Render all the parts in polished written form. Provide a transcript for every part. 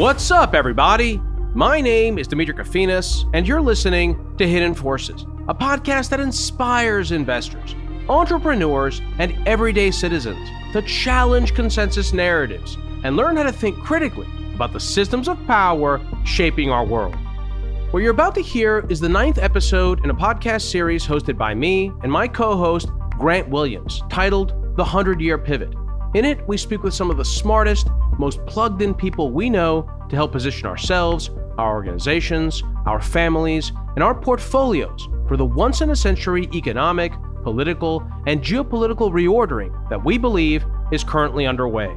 What's up, everybody? My name is Demetri Kofinas, and you're listening to Hidden Forces, a podcast that inspires investors, entrepreneurs, and everyday citizens to challenge consensus narratives and learn how to think critically about the systems of power shaping our world. What you're about to hear is the 9th episode in a podcast series hosted by me and my co-host, Grant Williams, titled The 100-Year Pivot. In it, we speak with some of the smartest, most plugged-in people we know to help position ourselves, our organizations, our families, and our portfolios for the once-in-a-century economic, political, and geopolitical reordering that we believe is currently underway.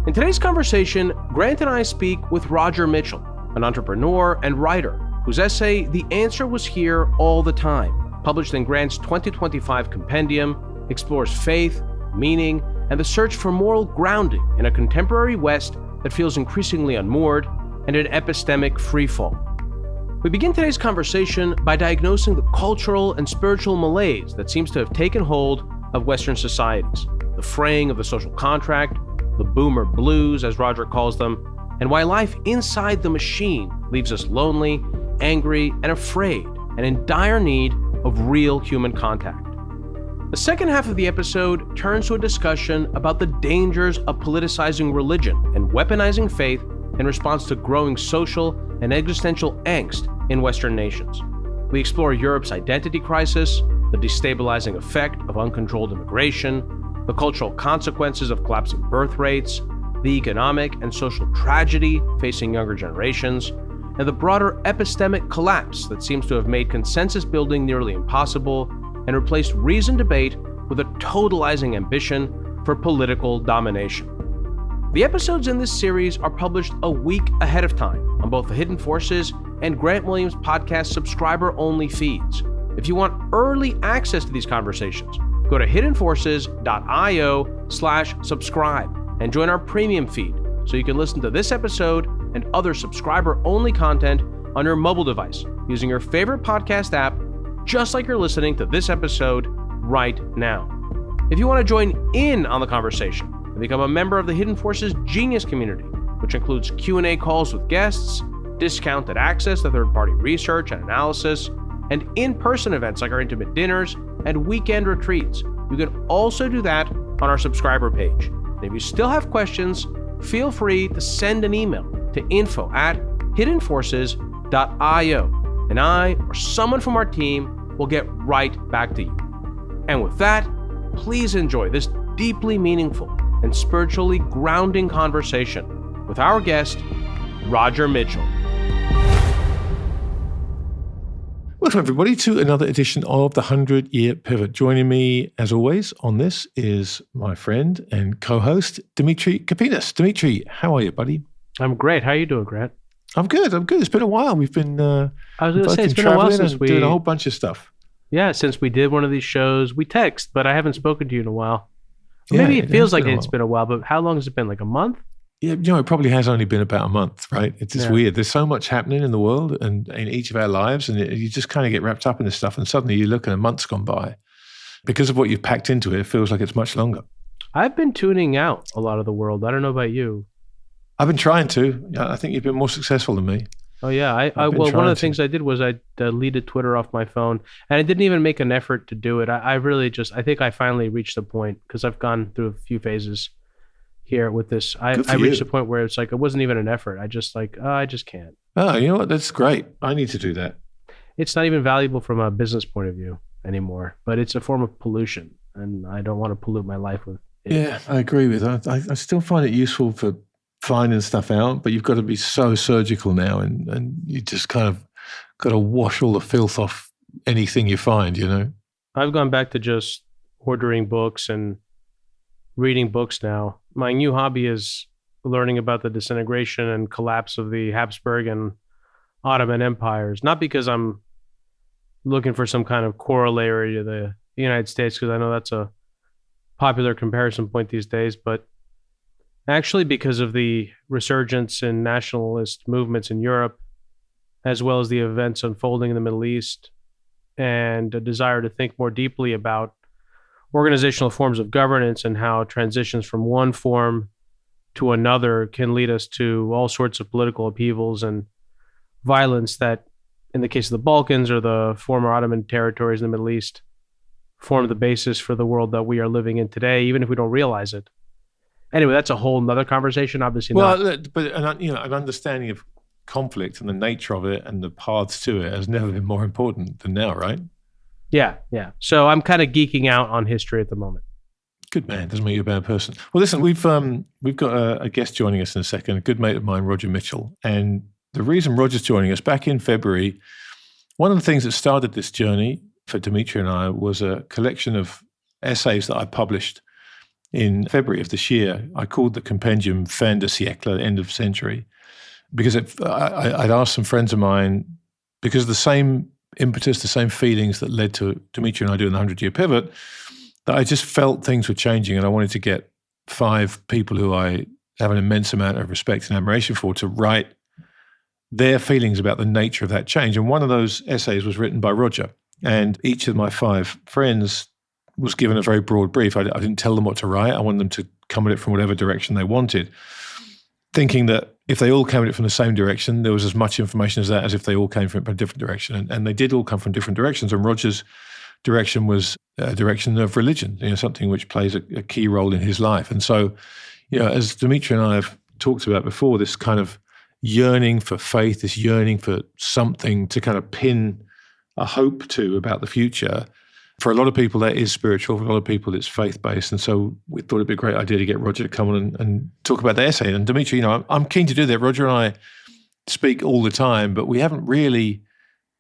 In today's conversation, Grant and I speak with Roger Mitchell, an entrepreneur and writer whose essay, The Answer Was Here All the Time, published in Grant's 2025 compendium, explores faith, meaning, and the search for moral grounding in a contemporary West that feels increasingly unmoored and an epistemic freefall. We begin today's conversation by diagnosing the cultural and spiritual malaise that seems to have taken hold of Western societies, the fraying of the social contract, the boomer blues, as Roger calls them, and why life inside the machine leaves us lonely, angry, and afraid, and in dire need of real human contact. The second half of the episode turns to a discussion about the dangers of politicizing religion and weaponizing faith in response to growing social and existential angst in Western nations. We explore Europe's identity crisis, the destabilizing effect of uncontrolled immigration, the cultural consequences of collapsing birth rates, the economic and social tragedy facing younger generations, and the broader epistemic collapse that seems to have made consensus building nearly impossible and replaced reasoned debate with a totalizing ambition for political domination. The episodes in this series are published a week ahead of time on both the Hidden Forces and Grant Williams podcast subscriber-only feeds. If you want early access to these conversations, go to hiddenforces.io/subscribe and join our premium feed so you can listen to this episode and other subscriber-only content on your mobile device using your favorite podcast app, just like you're listening to this episode right now. If you want to join in on the conversation and become a member of the Hidden Forces Genius community, which includes Q&A calls with guests, discounted access to third-party research and analysis, and in-person events like our intimate dinners and weekend retreats, you can also do that on our subscriber page. And if you still have questions, feel free to send an email to info@hiddenforces.io. and I or someone from our team will get right back to you. And with that, please enjoy this deeply meaningful and spiritually grounding conversation with our guest, Roger Mitchell. Welcome, everybody, to another edition of the 100-Year Pivot. Joining me, as always, on this is my friend and co-host, Demetri Kofinas. Demetri, how are you, buddy? I'm great. How are you doing, Grant? I'm good. It's been a while. We've been I was going to say, it's been a while since we did a whole bunch of stuff. Yeah, since we did one of these shows. We text, but I haven't spoken to you in a while. Maybe it feels like it's been a while, but how long has it been? Like a month? Yeah, it probably has only been about a month, right? It's just weird. There's so much happening in the world and in each of our lives, and you just kind of get wrapped up in this stuff, and suddenly you look and a month's gone by. Because of what you've packed into it, it feels like it's much longer. I've been tuning out a lot of the world. I don't know about you. I've been trying to. I think you've been more successful than me. Oh, yeah. Well, one of the things I did was I deleted Twitter off my phone, and I didn't even make an effort to do it. I think I finally reached the point, because I've gone through a few phases here with this. I reached a point where it's like, it wasn't even an effort. I just can't. Oh, you know what? That's great. I need to do that. It's not even valuable from a business point of view anymore, but it's a form of pollution, and I don't want to pollute my life with it. Yeah, I agree with that. I still find it useful for finding stuff out, but you've got to be so surgical now, and you just kind of got to wash all the filth off anything you find, I've gone back to just ordering books and reading books now. My new hobby is learning about the disintegration and collapse of the Habsburg and Ottoman empires, not because I'm looking for some kind of corollary to the United States, because I know that's a popular comparison point these days, but actually because of the resurgence in nationalist movements in Europe, as well as the events unfolding in the Middle East, and a desire to think more deeply about organizational forms of governance and how transitions from one form to another can lead us to all sorts of political upheavals and violence that, in the case of the Balkans or the former Ottoman territories in the Middle East, form the basis for the world that we are living in today, even if we don't realize it. Anyway, that's a whole nother conversation, obviously not. Well, but an understanding of conflict and the nature of it and the paths to it has never been more important than now, right? Yeah. So I'm kind of geeking out on history at the moment. Good man. Doesn't make you a bad person. Well, listen, we've got a guest joining us in a second, a good mate of mine, Roger Mitchell. And the reason Roger's joining us, back in February, one of the things that started this journey for Demetri and I was a collection of essays that I published in February of this year. I called the compendium Fin de siècle, end of century, because I'd asked some friends of mine, because of the same impetus, the same feelings that led to Demetri and I doing the 100-year pivot, that I just felt things were changing, and I wanted to get 5 people who I have an immense amount of respect and admiration for to write their feelings about the nature of that change. And one of those essays was written by Roger, and each of my 5 friends was given a very broad brief. I didn't tell them what to write. I wanted them to come at it from whatever direction they wanted, thinking that if they all came at it from the same direction, there was as much information as that as if they all came from a different direction. And they did all come from different directions. And Roger's direction was a direction of religion, something which plays a key role in his life. And so, as Demetri and I have talked about before, this kind of yearning for faith, this yearning for something to kind of pin a hope to about the future, for a lot of people that is spiritual, for a lot of people it's faith-based. And so we thought it'd be a great idea to get Roger to come on and talk about the essay. And Demetri, I'm keen to do that. Roger and I speak all the time, but we haven't really,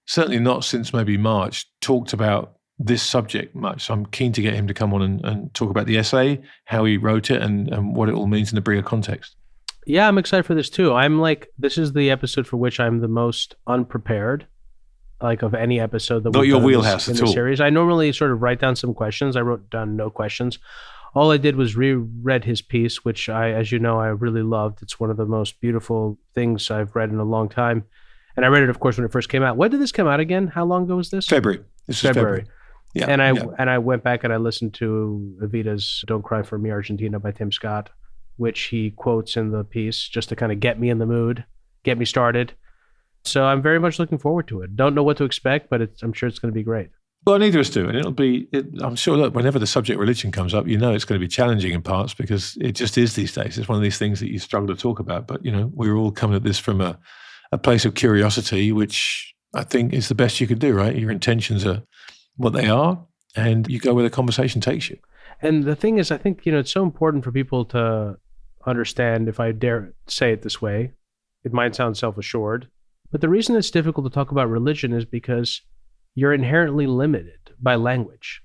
certainly not since maybe March, talked about this subject much. So I'm keen to get him to come on and talk about the essay, how he wrote it, and what it all means in a bigger context. Yeah, I'm excited for this too. This is the episode for which I'm the most unprepared, of any episode that not your wheelhouse in at the all. Series. I normally sort of write down some questions. I wrote down no questions. All I did was reread his piece, which as you know, I really loved. It's one of the most beautiful things I've read in a long time. And I read it, of course, when it first came out. When did this come out again? How long ago was this? February. This is February. Yeah. And I went back and I listened to Evita's Don't Cry for Me, Argentina by Tim Scott, which he quotes in the piece just to kind of get me in the mood, get me started. So I'm very much looking forward to it. Don't know what to expect, but I'm sure it's going to be great. Well, neither of us do. And I'm sure that whenever the subject religion comes up, it's going to be challenging in parts because it just is these days. It's one of these things that you struggle to talk about. But, we're all coming at this from a place of curiosity, which I think is the best you can do, right? Your intentions are what they are, and you go where the conversation takes you. And the thing is, I think, it's so important for people to understand, if I dare say it this way, it might sound self-assured, but the reason it's difficult to talk about religion is because you're inherently limited by language.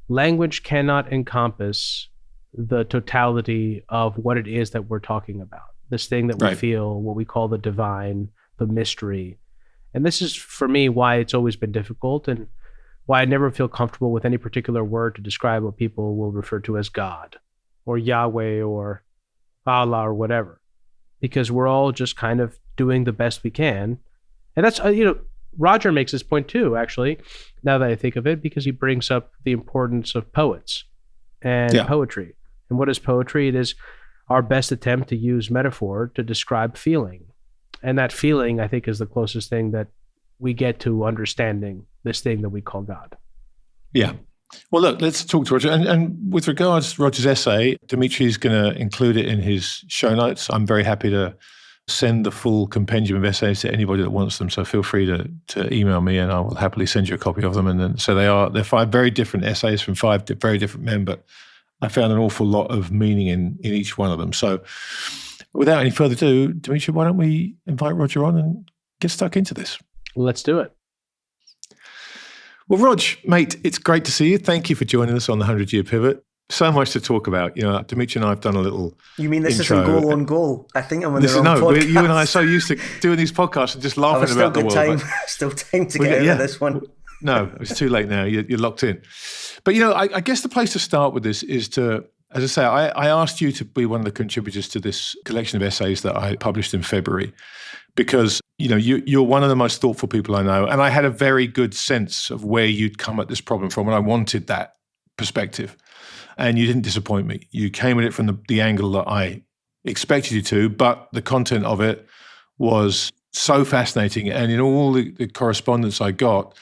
Language cannot encompass the totality of what it is that we're talking about. This thing that we feel, what we call the divine, the mystery. And this is, for me, why it's always been difficult and why I never feel comfortable with any particular word to describe what people will refer to as God or Yahweh or Allah or whatever, because we're all just kind of doing the best we can. And that's, Roger makes this point too, actually, now that I think of it, because he brings up the importance of poets and poetry. And what is poetry? It is our best attempt to use metaphor to describe feeling. And that feeling, I think, is the closest thing that we get to understanding this thing that we call God. Yeah. Well, look, let's talk to Roger. And with regards to Roger's essay, Demetri's going to include it in his show notes. I'm very happy to send the full compendium of essays to anybody that wants them. So feel free to email me and I will happily send you a copy of them. And then, so they're 5 very different essays from 5 very different men, but I found an awful lot of meaning in each one of them. So without any further ado, Demetri, why don't we invite Roger on and get stuck into this? Let's do it. Well, Rog, mate, it's great to see you. Thank you for joining us on the 100-Year Pivot. So much to talk about. Demetri and I have done a little You mean this intro. isn't goal on goal? I think I'm on the wrong podcast. You and I are so used to doing these podcasts and just laughing about the world. Still time to get out of this one. No, it's too late now. You're locked in. But, I guess the place to start with this is to, as I say, I asked you to be one of the contributors to this collection of essays that I published in February because, you're one of the most thoughtful people I know. And I had a very good sense of where you'd come at this problem from, and I wanted that perspective. And you didn't disappoint me. You came at it from the angle that I expected you to, but the content of it was so fascinating. And in all the correspondence I got,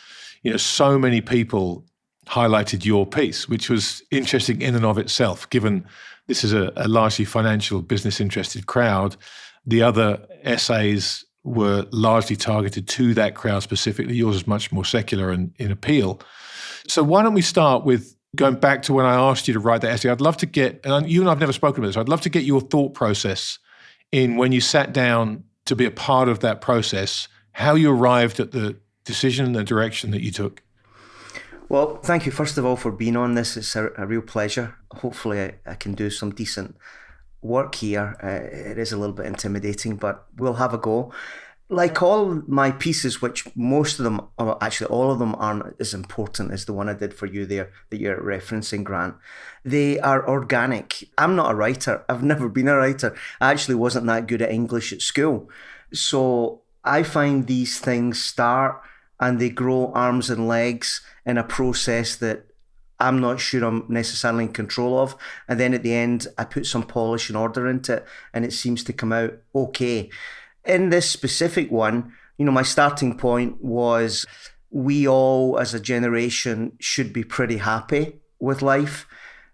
so many people highlighted your piece, which was interesting in and of itself, given this is a largely financial, business-interested crowd. The other essays were largely targeted to that crowd specifically. Yours is much more secular and in appeal. So why don't we start with going back to when I asked you to write that essay? I'd love to get, and you and I've never spoken about this, I'd love to get your thought process in when you sat down to be a part of that process, how you arrived at the decision and the direction that you took. Well, thank you, first of all, for being on this. It's a real pleasure. Hopefully I can do some decent work here. It is a little bit intimidating, but we'll have a go. Like all my pieces, which most of them, or actually all of them, aren't as important as the one I did for you there that you're referencing, Grant. They are organic. I'm not a writer. I've never been a writer. I actually wasn't that good at English at school. So I find these things start and they grow arms and legs in a process that I'm not sure I'm necessarily in control of. And then at the end, I put some polish and order into it and it seems to come out okay. In this specific one, my starting point was we all as a generation should be pretty happy with life.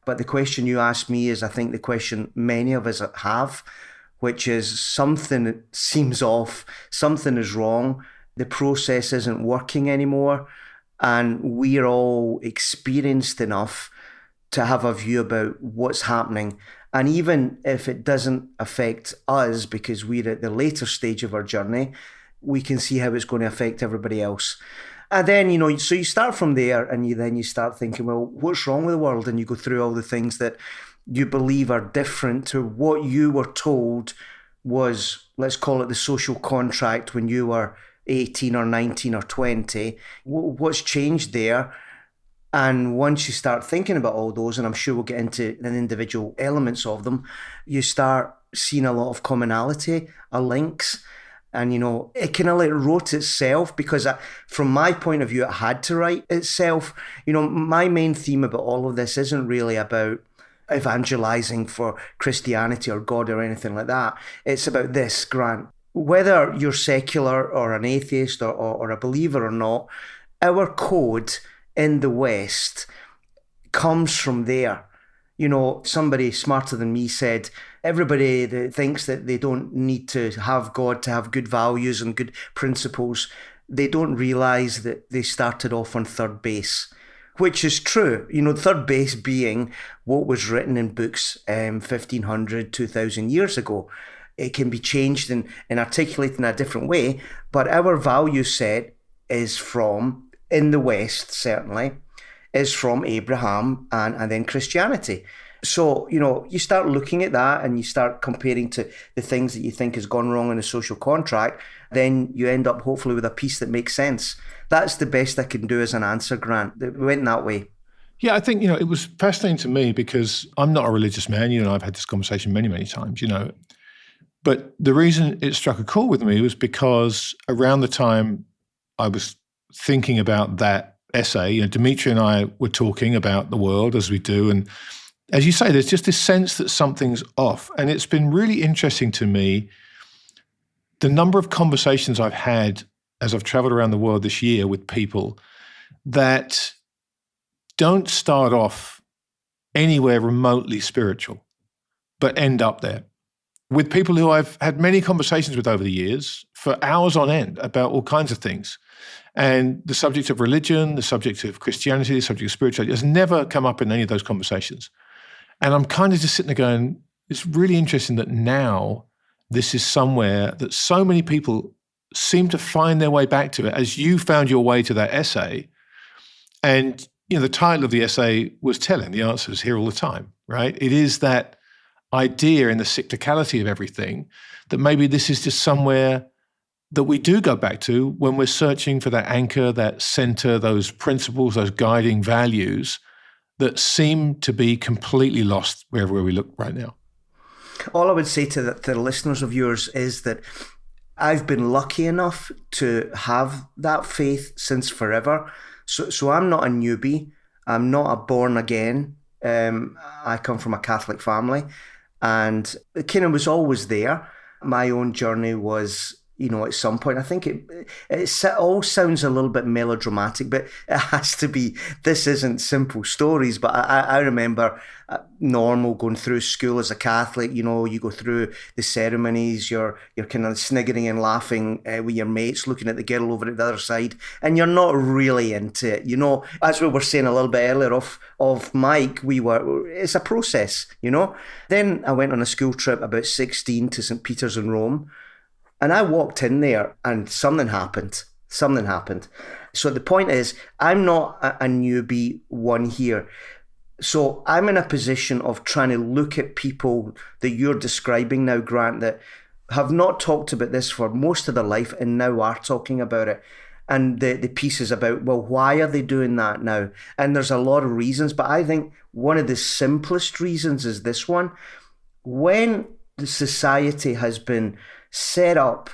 But the question you asked me is, I think, the question many of us have, which is something seems off, something is wrong, the process isn't working anymore, and we're all experienced enough to have a view about what's happening. And even if it doesn't affect us because we're at the later stage of our journey, we can see how it's going to affect everybody else. And then, so you start from there and you start thinking, well, what's wrong with the world? And you go through all the things that you believe are different to what you were told was, let's call it the social contract when you were 18 or 19 or 20. What's changed there? And once you start thinking about all those, and I'm sure we'll get into the individual elements of them, you start seeing a lot of commonality, links. And, it kind of wrote itself because from my point of view, it had to write itself. My main theme about all of this isn't really about evangelizing for Christianity or God or anything like that. It's about this, Grant. Whether you're secular or an atheist or a believer or not, our code in the West comes from there. Somebody smarter than me said, everybody that thinks that they don't need to have God to have good values and good principles, they don't realise that they started off on third base, which is true. Third base being what was written in books 1,500, 2,000 years ago. It can be changed and articulated in a different way, but our value set is from, in the West certainly, is from Abraham and then Christianity. So, you start looking at that and you start comparing to the things that you think has gone wrong in a social contract, then you end up hopefully with a piece that makes sense. That's the best I can do as an answer, Grant. It went that way. Yeah, I think, it was fascinating to me because I'm not a religious man. I've had this conversation many, many times, But the reason it struck a chord with me was because around the time I was thinking about that essay, Demetri and I were talking about the world as we do. And as you say, there's just this sense that something's off. And it's been really interesting to me, the number of conversations I've had as I've traveled around the world this year with people that don't start off anywhere remotely spiritual, but end up there. With people who I've had many conversations with over the years for hours on end about all kinds of things. And the subject of religion, the subject of Christianity, the subject of spirituality has never come up in any of those conversations. And I'm kind of just sitting there going, it's really interesting that now this is somewhere that so many people seem to find their way back to it, as you found your way to that essay. And, the title of the essay was telling, the answer is here all the time, right? It is that idea in the cyclicality of everything that maybe this is just somewhere that we do go back to when we're searching for that anchor, that center, those principles, those guiding values that seem to be completely lost wherever we look right now. All I would say to the listeners of yours is that I've been lucky enough to have that faith since forever. So I'm not a newbie. I'm not a born again. I come from a Catholic family. And it kind of was always there. My own journey was, at some point, I think it all sounds a little bit melodramatic, but it has to be. This isn't simple stories, but I remember normal going through school as a Catholic. You go through the ceremonies, you're kind of sniggering and laughing with your mates, looking at the girl over at the other side, and you're not really into it. As we were saying a little bit earlier of Mike, it's a process, Then I went on a school trip about 16 to St. Peter's in Rome. And I walked in there and something happened. So the point is, I'm not a newbie one here. So I'm in a position of trying to look at people that you're describing now, Grant, that have not talked about this for most of their life and now are talking about it. And the piece is about, well, why are they doing that now? And there's a lot of reasons, but I think one of the simplest reasons is this one. When the society has been set up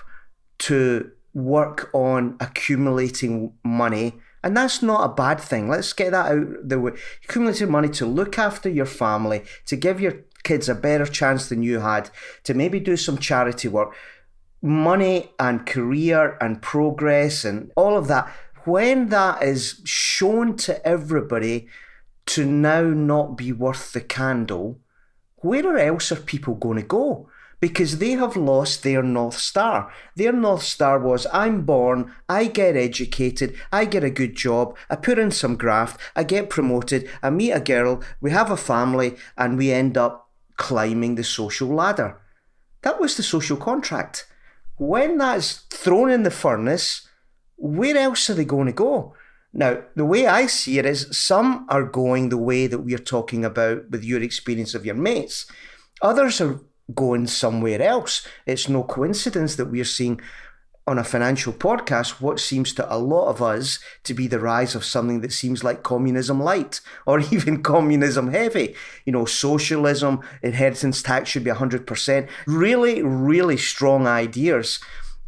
to work on accumulating money, and that's not a bad thing. Let's get that out the way. Accumulating money to look after your family, to give your kids a better chance than you had, to maybe do some charity work, money and career and progress and all of that. When that is shown to everybody to now not be worth the candle, where else are people going to go? Because they have lost their North Star. Their North Star was, I'm born, I get educated, I get a good job, I put in some graft, I get promoted, I meet a girl, we have a family, and we end up climbing the social ladder. That was the social contract. When that's thrown in the furnace, where else are they going to go? Now, the way I see it is some are going the way that we're talking about with your experience of your mates. Others are going somewhere else. It's no coincidence that we're seeing on a financial podcast what seems to a lot of us to be the rise of something that seems like communism light or even communism heavy. Socialism, inheritance tax should be 100%. Really, really strong ideas.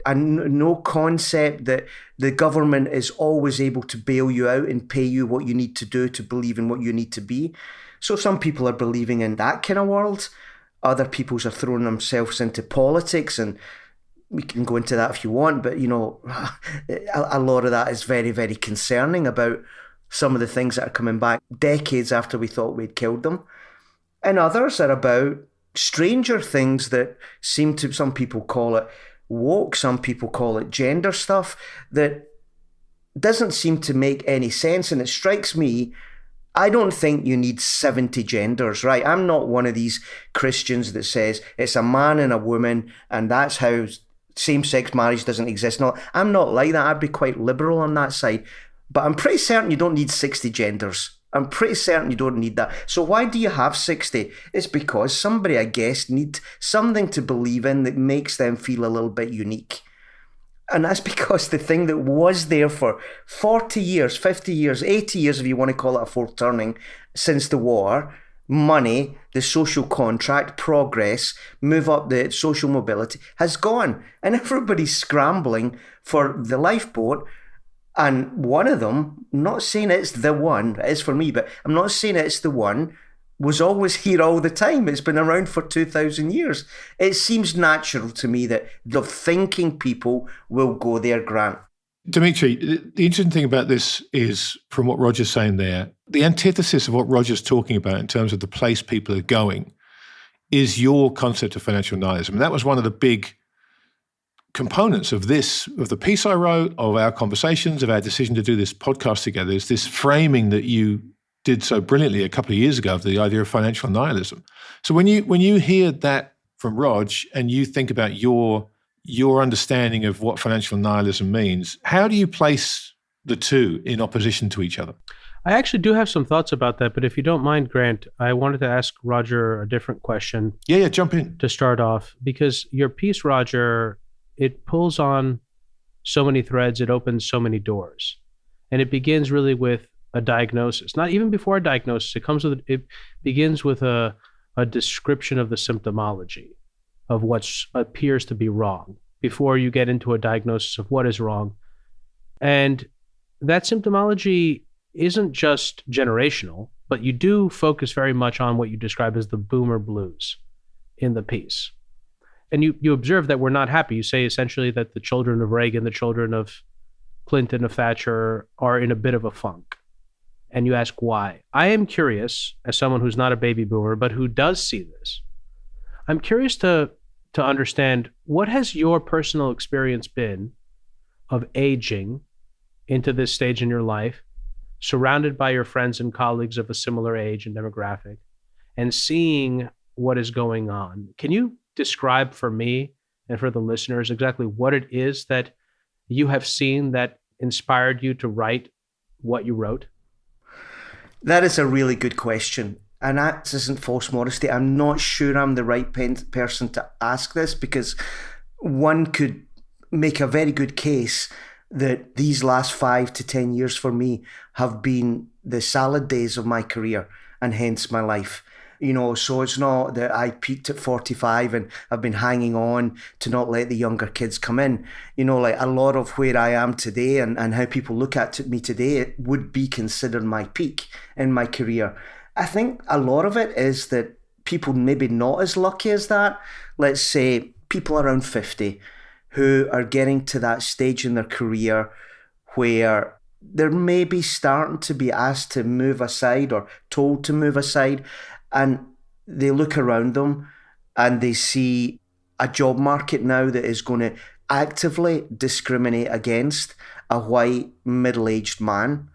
And no concept that the government is always able to bail you out and pay you what you need to do to believe in what you need to be. So some people are believing in that kind of world. Other peoples are throwing themselves into politics, and we can go into that if you want, but a lot of that is very, very concerning about some of the things that are coming back decades after we thought we'd killed them. And others are about stranger things that seem to, some people call it woke, some people call it gender stuff, that doesn't seem to make any sense. And it strikes me, I don't think you need 70 genders, right? I'm not one of these Christians that says it's a man and a woman and that's how same-sex marriage doesn't exist. No, I'm not like that. I'd be quite liberal on that side. But I'm pretty certain you don't need 60 genders. I'm pretty certain you don't need that. So why do you have 60? It's because somebody, I guess, need something to believe in that makes them feel a little bit unique. And that's because the thing that was there for 40 years, 50 years, 80 years, if you want to call it a fourth turning, since the war, money, the social contract, progress, move up the social mobility, has gone. And everybody's scrambling for the lifeboat. And one of them, I'm not saying it's the one, it is for me, but I'm not saying it's the one, was always here all the time. It's been around for 2,000 years. It seems natural to me that the thinking people will go there, Grant. Demetri, the interesting thing about this is, from what Roger's saying there, the antithesis of what Roger's talking about in terms of the place people are going is your concept of financial nihilism. And that was one of the big components of the piece I wrote, of our conversations, of our decision to do this podcast together, is this framing that you did so brilliantly a couple of years ago of the idea of financial nihilism. So when you hear that from Rog and you think about your understanding of what financial nihilism means, how do you place the two in opposition to each other? I actually do have some thoughts about that, but if you don't mind, Grant, I wanted to ask Roger a different question. Yeah, jump in. To start off, because your piece, Roger, it pulls on so many threads, it opens so many doors. And it begins really with a diagnosis. Not even before a diagnosis, it begins with a description of the symptomology of what appears to be wrong before you get into a diagnosis of what is wrong. And that symptomology isn't just generational, but you do focus very much on what you describe as the boomer blues. in the piece. And you observe that we're not happy. You say essentially that the children of Reagan, the children of Clinton, of Thatcher are in a bit of a funk. And you ask why. I am curious, as someone who's not a baby boomer, but who does see this, I'm curious to understand, what has your personal experience been of aging into this stage in your life, surrounded by your friends and colleagues of a similar age and demographic, and seeing what is going on? Can you describe for me and for the listeners exactly what it is that you have seen that inspired you to write what you wrote? That is a really good question. And that isn't false modesty. I'm not sure I'm the right person to ask this, because one could make a very good case that these last 5 to 10 years for me have been the salad days of my career and hence my life. So it's not that I peaked at 45 and I've been hanging on to not let the younger kids come in. Like a lot of where I am today and how people look at me today, it would be considered my peak in my career. I think a lot of it is that people maybe not as lucky as that. Let's say people around 50 who are getting to that stage in their career where they're maybe starting to be asked to move aside or told to move aside. And they look around them and they see a job market now that is going to actively discriminate against a white middle-aged man.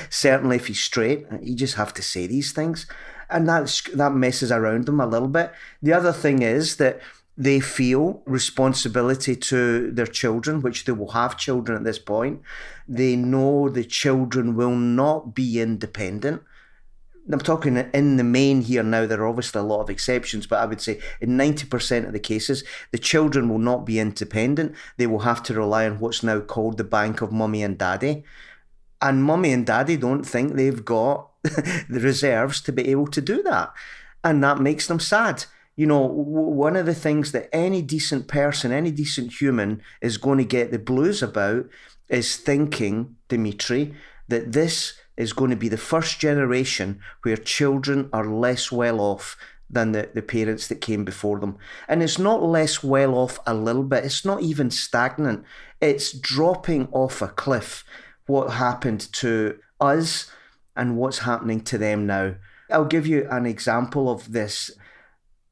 Certainly if he's straight, you just have to say these things. And that messes around them a little bit. The other thing is that they feel responsibility to their children, which they will have children at this point. They know the children will not be independent. I'm talking in the main here now. There are obviously a lot of exceptions, but I would say in 90% of the cases, the children will not be independent. They will have to rely on what's now called the bank of mummy and daddy. And mummy and daddy don't think they've got the reserves to be able to do that. And that makes them sad. One of the things that any decent person, any decent human is going to get the blues about is thinking, Demetri, that this is going to be the first generation where children are less well off than the parents that came before them. And it's not less well off a little bit. It's not even stagnant. It's dropping off a cliff. What happened to us and what's happening to them now. I'll give you an example of this.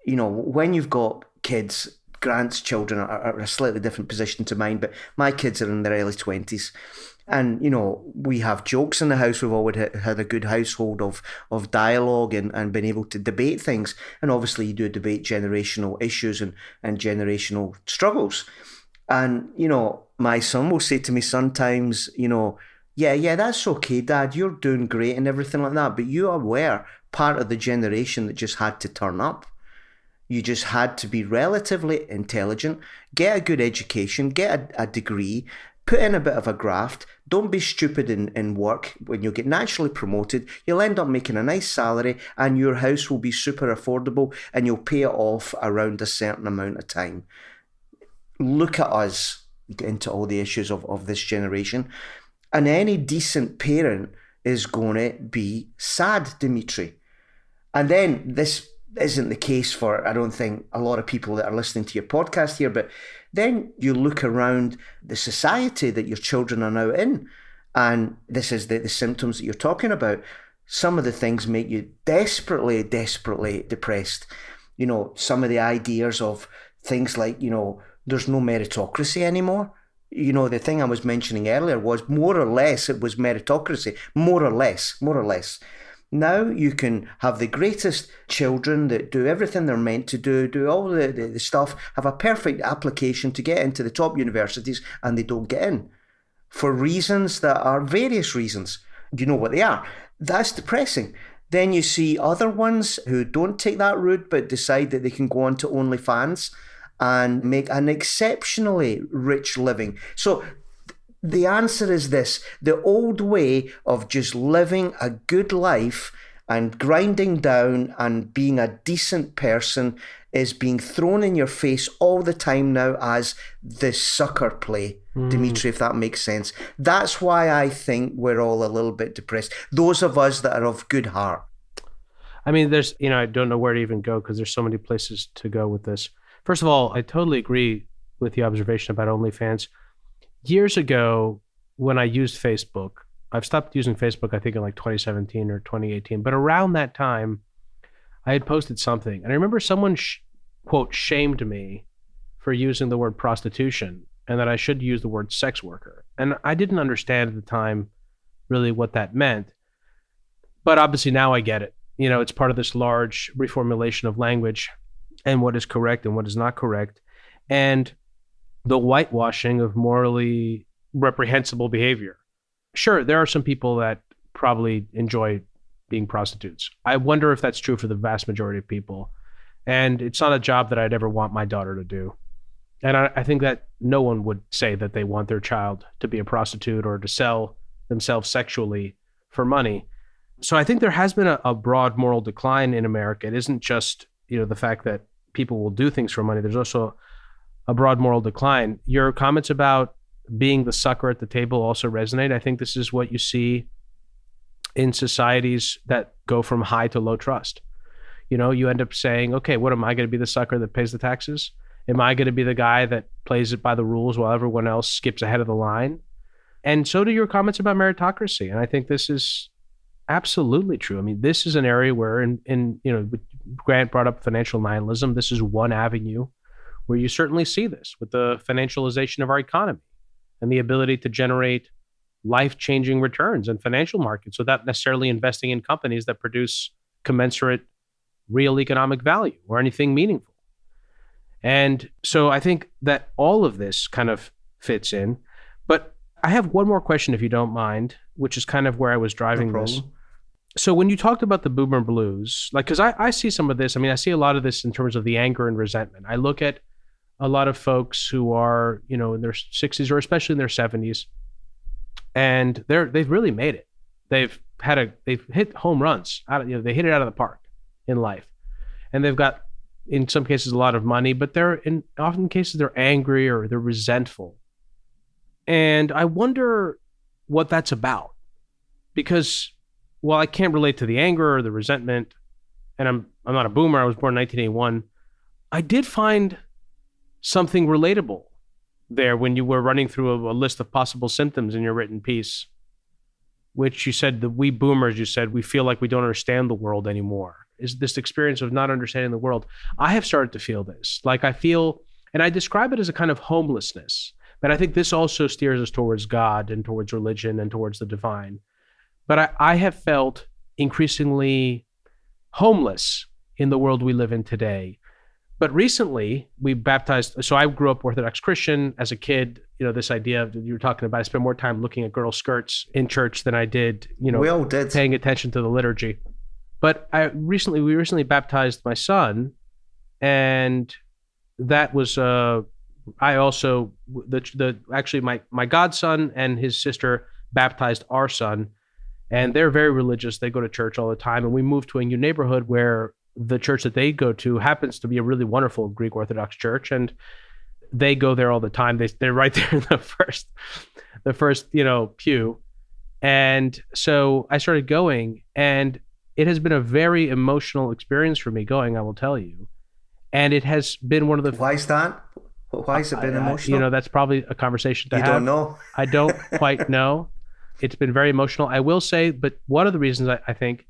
When you've got kids, Grant's children are a slightly different position to mine, but my kids are in their early 20s. And, we have jokes in the house. We've always had a good household of dialogue and been able to debate things. And obviously you do debate generational issues and generational struggles. And, my son will say to me sometimes, yeah, that's okay, Dad, you're doing great and everything like that. But you were part of the generation that just had to turn up. You just had to be relatively intelligent, get a good education, get a degree, put in a bit of a graft. Don't be stupid in work. When you get naturally promoted, you'll end up making a nice salary and your house will be super affordable and you'll pay it off around a certain amount of time. Look at us get into all the issues of this generation. And any decent parent is going to be sad, Demetri. And then this isn't the case for, I don't think, a lot of people that are listening to your podcast here, but then you look around the society that your children are now in, and this is the symptoms that you're talking about. Some of the things make you desperately, desperately depressed. Some of the ideas of things like, there's no meritocracy anymore. The thing I was mentioning earlier was more or less it was meritocracy, more or less. Now you can have the greatest children that do everything they're meant to do all the stuff, have a perfect application to get into the top universities, and they don't get in for reasons that are various reasons. You know what they are. That's depressing. Then you see other ones who don't take that route but decide that they can go on to OnlyFans and make an exceptionally rich living. So the answer is this: the old way of just living a good life and grinding down and being a decent person is being thrown in your face all the time now as the sucker play. Demetri, if that makes sense. That's why I think we're all a little bit depressed. Those of us that are of good heart. I mean, I don't know where to even go because there's so many places to go with this. First of all, I totally agree with the observation about OnlyFans. Years ago, when I used Facebook, I've stopped using Facebook, I think in like 2017 or 2018, but around that time, I had posted something. And I remember someone, quote, shamed me for using the word prostitution and that I should use the word sex worker. And I didn't understand at the time really what that meant. But obviously now I get it. It's part of this large reformulation of language and what is correct and what is not correct. And the whitewashing of morally reprehensible behavior. Sure, there are some people that probably enjoy being prostitutes. I wonder if that's true for the vast majority of people. And it's not a job that I'd ever want my daughter to do. And I think that no one would say that they want their child to be a prostitute or to sell themselves sexually for money. So I think there has been a broad moral decline in America. It isn't just, the fact that people will do things for money. There's also a broad moral decline. Your comments about being the sucker at the table also resonate. I think this is what you see in societies that go from high to low trust. You end up saying, okay, what am I going to be the sucker that pays the taxes? Am I going to be the guy that plays it by the rules while everyone else skips ahead of the line? And so do your comments about meritocracy. And I think this is absolutely true. I mean, this is an area where, Grant brought up financial nihilism. This is one avenue where you certainly see this with the financialization of our economy and the ability to generate life-changing returns in financial markets without necessarily investing in companies that produce commensurate real economic value or anything meaningful. And so I think that all of this kind of fits in. But I have one more question, if you don't mind, which is kind of where I was driving this. So when you talked about the boomer blues, because I see some of this, I see a lot of this in terms of the anger and resentment. I look at a lot of folks who are, in their 60s or especially in their 70s, and they've really made it. They've hit home runs. They hit it out of the park in life, and they've got, in some cases, a lot of money, but often cases they're angry or they're resentful. And I wonder what that's about, because while I can't relate to the anger or the resentment, and I'm not a boomer, I was born in 1981, I did find something relatable there when you were running through a list of possible symptoms in your written piece, which you said that we boomers, we feel like we don't understand the world anymore. Is this experience of not understanding the world. I have started to feel this. Like I feel, and I describe it as a kind of homelessness, but I think this also steers us towards God and towards religion and towards the divine. But I have felt increasingly homeless in the world we live in today. But recently we baptized, so I grew up Orthodox Christian as a kid, this idea that you were talking about, I spent more time looking at girls' skirts in church than I did, we all did, paying attention to the liturgy. But we recently baptized my son, and that was, actually my godson and his sister baptized our son, and they're very religious. They go to church all the time, and we moved to a new neighborhood where the church that they go to happens to be a really wonderful Greek Orthodox church, and they go there all the time. They're right there in the first pew. And so I started going, and it has been a very emotional experience for me going, I will tell you. And it has been one of the... Why is that? Why has it been emotional? That's probably a conversation to have. You don't know? I don't quite know. It's been very emotional. I will say, but one of the reasons I think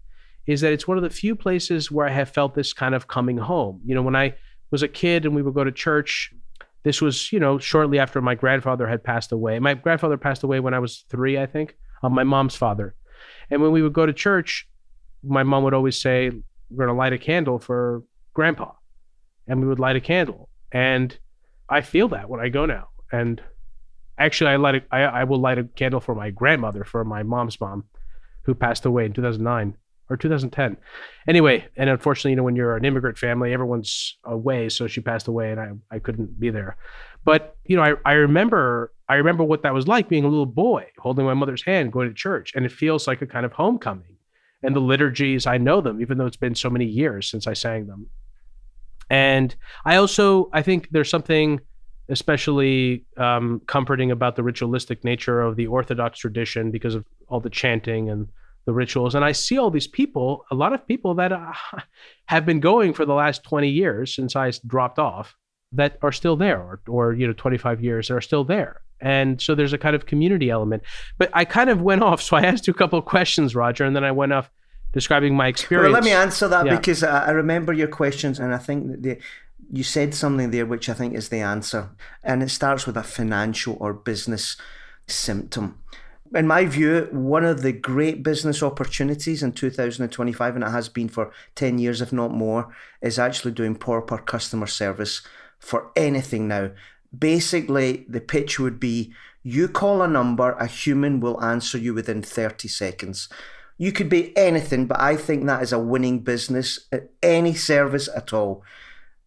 is that it's one of the few places where I have felt this kind of coming home. When I was a kid and we would go to church, this was, shortly after my grandfather had passed away. My grandfather passed away when I was 3, I think, my mom's father. And when we would go to church, my mom would always say, we're going to light a candle for grandpa. And we would light a candle. And I feel that when I go now. And actually, I will light a candle for my grandmother, for my mom's mom, who passed away in 2009 or 2010. Anyway, and unfortunately, when you're an immigrant family, everyone's away. So she passed away and I couldn't be there. But, I remember what that was like being a little boy, holding my mother's hand, going to church. And it feels like a kind of homecoming. And the liturgies, I know them, even though it's been so many years since I sang them. And I think there's something especially comforting about the ritualistic nature of the Orthodox tradition because of all the chanting and the rituals. And I see all these people, a lot of people that have been going for the last 20 years since I dropped off, that are still there, or 25 years that are still there. And so there's a kind of community element. But I kind of went off. So I asked you a couple of questions, Roger, and then I went off describing my experience. Well, let me answer that because I remember your questions, and I think that you said something there which I think is the answer. And it starts with a financial or business symptom. In my view, one of the great business opportunities in 2025, and it has been for 10 years, if not more, is actually doing proper customer service for anything now. Basically, the pitch would be, you call a number, a human will answer you within 30 seconds. You could be anything, but I think that is a winning business at any service at all.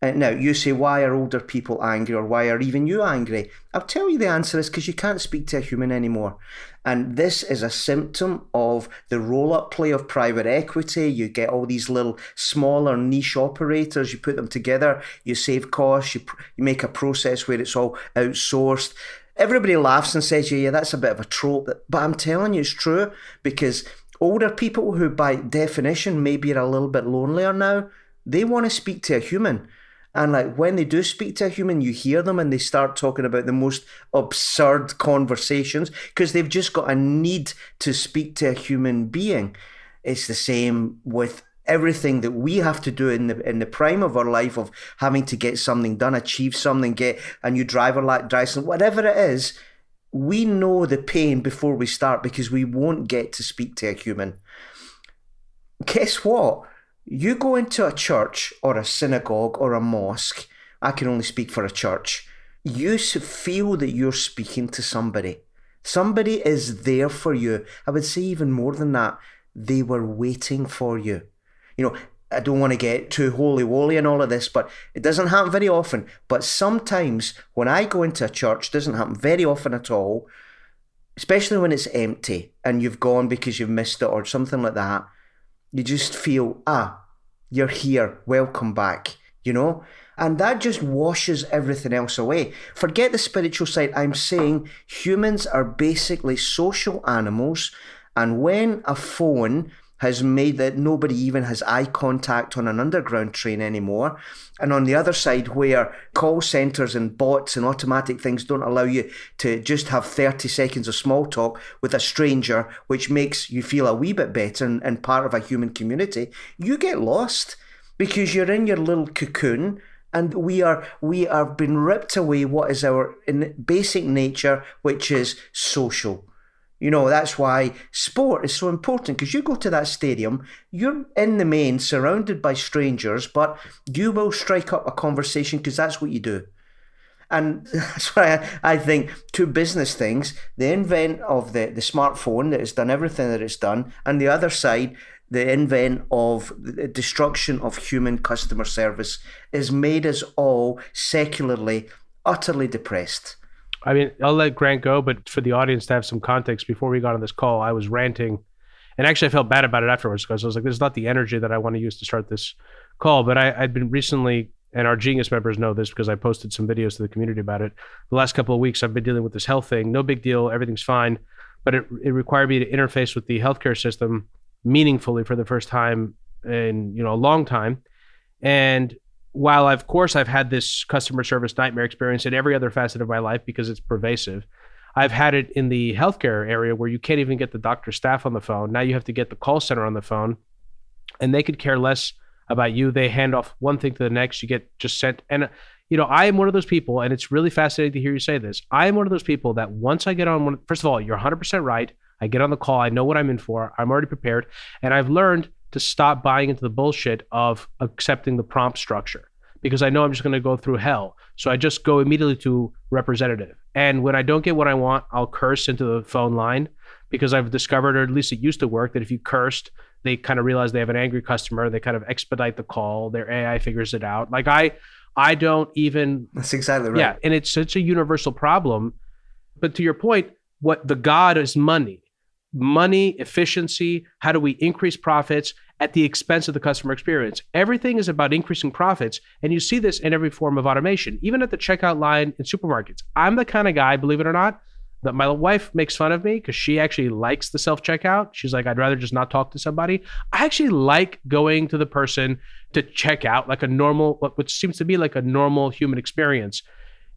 Now, you say, why are older people angry, or why are even you angry? I'll tell you the answer is because you can't speak to a human anymore. And this is a symptom of the roll-up play of private equity. You get all these little smaller niche operators, you put them together, you save costs, you make a process where it's all outsourced. Everybody laughs and says, yeah, that's a bit of a trope. But I'm telling you, it's true, because older people who by definition maybe are a little bit lonelier now, they want to speak to a human. And like when they do speak to a human, you hear them and they start talking about the most absurd conversations because they've just got a need to speak to a human being. It's the same with everything that we have to do in the prime of our life of having to get something done, achieve something, get a new driver license, whatever it is. We know the pain before we start because we won't get to speak to a human. Guess what? You go into a church or a synagogue or a mosque, I can only speak for a church, you feel that you're speaking to somebody. Somebody is there for you. I would say even more than that, they were waiting for you. I don't want to get too holy-woly and all of this, but it doesn't happen very often. But sometimes when I go into a church, it doesn't happen very often at all, especially when it's empty and you've gone because you've missed it or something like that. You just feel, you're here, welcome back, And that just washes everything else away. Forget the spiritual side. I'm saying humans are basically social animals. And when a phone has made that nobody even has eye contact on an underground train anymore, and on the other side where call centres and bots and automatic things don't allow you to just have 30 seconds of small talk with a stranger, which makes you feel a wee bit better and part of a human community, you get lost because you're in your little cocoon. And we are being ripped away what is our basic nature, which is social. That's why sport is so important, because you go to that stadium, you're in the main surrounded by strangers, but you will strike up a conversation because that's what you do. And that's why I think two business things, the invent of the smartphone that has done everything that it's done, and the other side, the invent of the destruction of human customer service, has made us all secularly, utterly depressed. I mean, I'll let Grant go, but for the audience to have some context, before we got on this call, I was ranting, and actually I felt bad about it afterwards because I was like, this is not the energy that I want to use to start this call. But I'd been recently, and our Genius members know this because I posted some videos to the community about it. The last couple of weeks, I've been dealing with this health thing. No big deal, everything's fine. But it required me to interface with the healthcare system meaningfully for the first time in a long time. And while of course I've had this customer service nightmare experience in every other facet of my life because it's pervasive, I've had it in the healthcare area where you can't even get the doctor staff on the phone. Now you have to get the call center on the phone, and they could care less about you. They hand off one thing to the next. You get just sent. And I am one of those people, and it's really fascinating to hear you say this. I am one of those people that once I get on one, first of all, you're 100% right. I get on the call. I know what I'm in for. I'm already prepared. And I've learned to stop buying into the bullshit of accepting the prompt structure, because I know I'm just going to go through hell. So I just go immediately to representative. And when I don't get what I want, I'll curse into the phone line, because I've discovered, or at least it used to work, that if you cursed, they kind of realize they have an angry customer. They kind of expedite the call. Their AI figures it out. Like I don't even. That's exactly right. Yeah. And it's such a universal problem. But to your point, what the God is money, efficiency. How do we increase profits at the expense of the customer experience? Everything is about increasing profits. And you see this in every form of automation, even at the checkout line in supermarkets. I'm the kind of guy, believe it or not, That my wife makes fun of me because she actually likes the self-checkout. She's like, I'd rather just not talk to somebody. I actually like going to the person to check out like a normal, what seems to be like a normal human experience.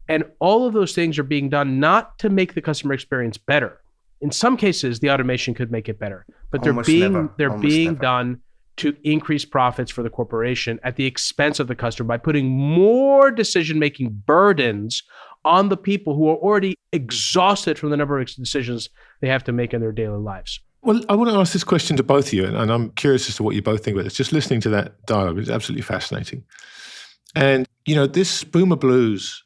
And all of those things are being done not to make the customer experience better. In some cases, the automation could make it better, but they're being done to increase profits for the corporation at the expense of the customer by putting more decision-making burdens on the people who are already exhausted from the number of decisions they have to make in their daily lives. Well, I want to ask this question to both of you, and I'm curious as to what you both think about this. Just listening to that dialogue is absolutely fascinating. And, this boomer blues,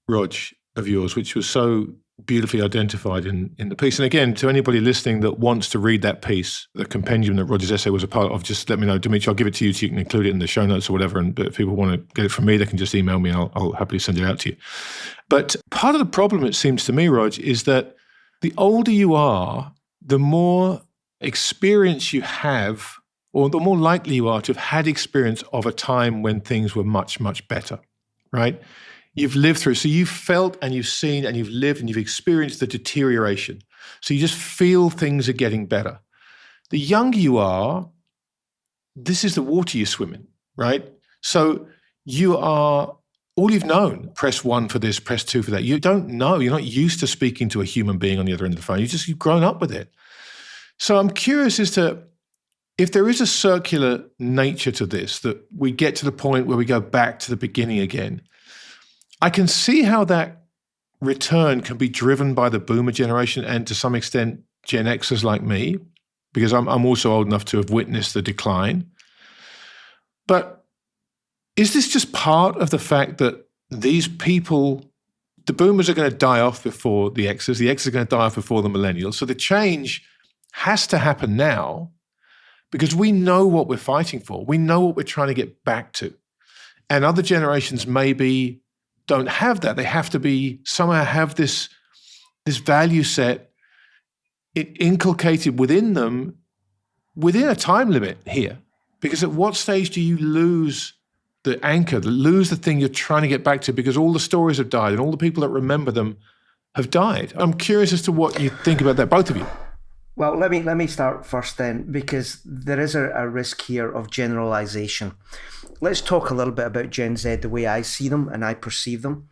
Rog, of yours, which was so beautifully identified in the piece. And again, to anybody listening that wants to read that piece, the compendium that Roger's essay was a part of, just let me know. Demetri, I'll give it to you so you can include it in the show notes or whatever. And if people want to get it from me, they can just email me. I'll happily send it out to you. But part of the problem, it seems to me, Rog, is that the older you are, the more experience you have, or the more likely you are to have had experience of a time when things were much, much better, right? You've lived through, so you've felt and you've seen and you've lived and you've experienced the deterioration. So you just feel things are getting better. The younger you are, this is the water you swim in, right? So you are, all you've known, press 1 for this, press 2 for that. You don't know, you're not used to speaking to a human being on the other end of the phone. You've grown up with it. So I'm curious as to if there is a circular nature to this, that we get to the point where we go back to the beginning again. I can see how that return can be driven by the boomer generation and to some extent Gen Xers like me, because I'm also old enough to have witnessed the decline. But is this just part of the fact that these people, the boomers are going to die off before the Xers are going to die off before the millennials. So the change has to happen now because we know what we're fighting for. We know what we're trying to get back to. And other generations maybe don't have that. They have to be somehow have this value set inculcated within them within a time limit here. Because at what stage do you lose the anchor, lose the thing you're trying to get back to because all the stories have died and all the people that remember them have died? I'm curious as to what you think about that, both of you. Well, let me start first then, because there is a risk here of generalization. Let's talk a little bit about Gen Z, the way I see them and I perceive them.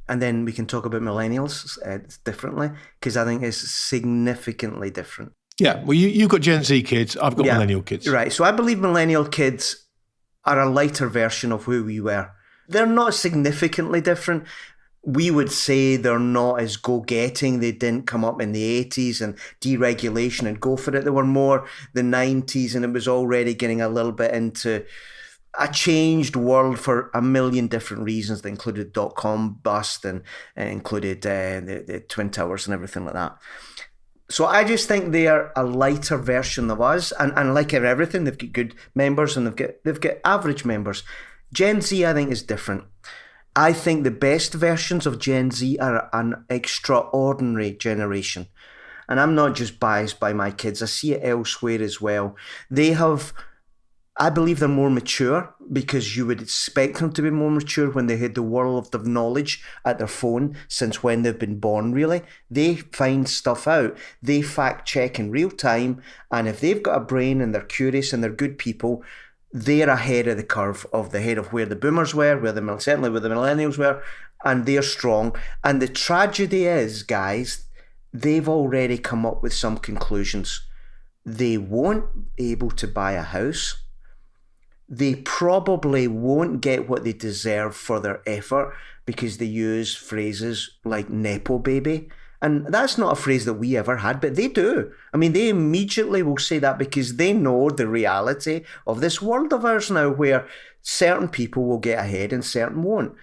And then we can talk about millennials differently, because I think it's significantly different. Yeah, well, you've got Gen Z kids, I've got millennial kids. Right, so I believe millennial kids are a lighter version of who we were. They're not significantly different. We would say they're not as go-getting. They didn't come up in the 80s and deregulation and go for it. They were more the 90s, and it was already getting a little bit into a changed world for a million different reasons that included dot-com bust and included the Twin Towers and everything like that. So I just think they are a lighter version of us, and like everything, they've got good members and they've got average members. Gen Z, I think, is different. I think the best versions of Gen Z are an extraordinary generation. And I'm not just biased by my kids. I see it elsewhere as well. I believe they're more mature, because you would expect them to be more mature when they had the world of knowledge at their phone since when they've been born, really. They find stuff out. They fact check in real time. And if they've got a brain and they're curious and they're good people, they're ahead of the curve of where the boomers were, certainly where the millennials were, and they're strong. And the tragedy is, guys, they've already come up with some conclusions. They won't be able to buy a house. They probably won't get what they deserve for their effort because they use phrases like Nepo baby. And that's not a phrase that we ever had, but they do. I mean, they immediately will say that because they know the reality of this world of ours now, where certain people will get ahead and certain won't.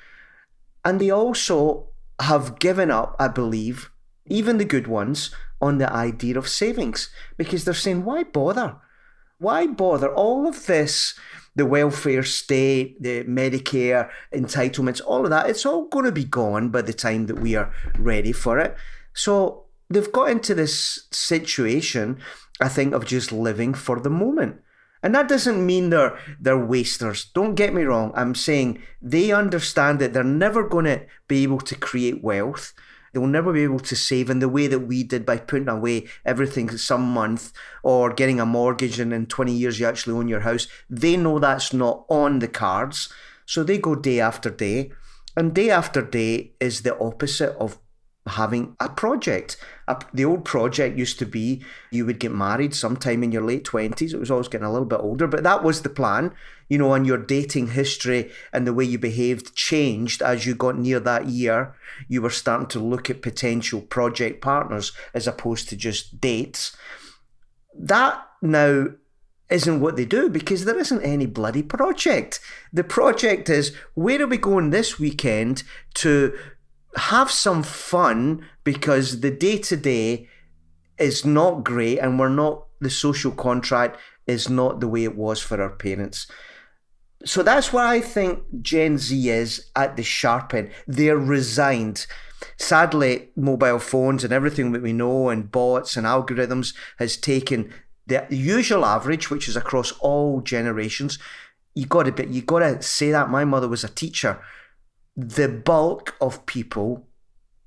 And they also have given up, I believe, even the good ones, on the idea of savings, because they're saying, why bother? Why bother? All of this, the welfare state, the Medicare entitlements, all of that, it's all going to be gone by the time that we are ready for it. So they've got into this situation, I think, of just living for the moment. And that doesn't mean they're wasters. Don't get me wrong. I'm saying they understand that they're never going to be able to create wealth. They will never be able to save in the way that we did by putting away everything some month or getting a mortgage, and in 20 years you actually own your house. They know that's not on the cards. So they go day after day. And day after day is the opposite of having a project. The old project used to be you would get married sometime in your late 20s. It was always getting a little bit older, but that was the plan, and your dating history and the way you behaved changed as you got near that year. You were starting to look at potential project partners as opposed to just dates. That now isn't what they do, because there isn't any bloody project. The project is, where are we going this weekend to have some fun, because the day-to-day is not great and the social contract is not the way it was for our parents. So that's why I think Gen Z is at the sharp end. They're resigned. Sadly, mobile phones and everything that we know and bots and algorithms has taken the usual average, which is across all generations. You got to say that. My mother was a teacher. The bulk of people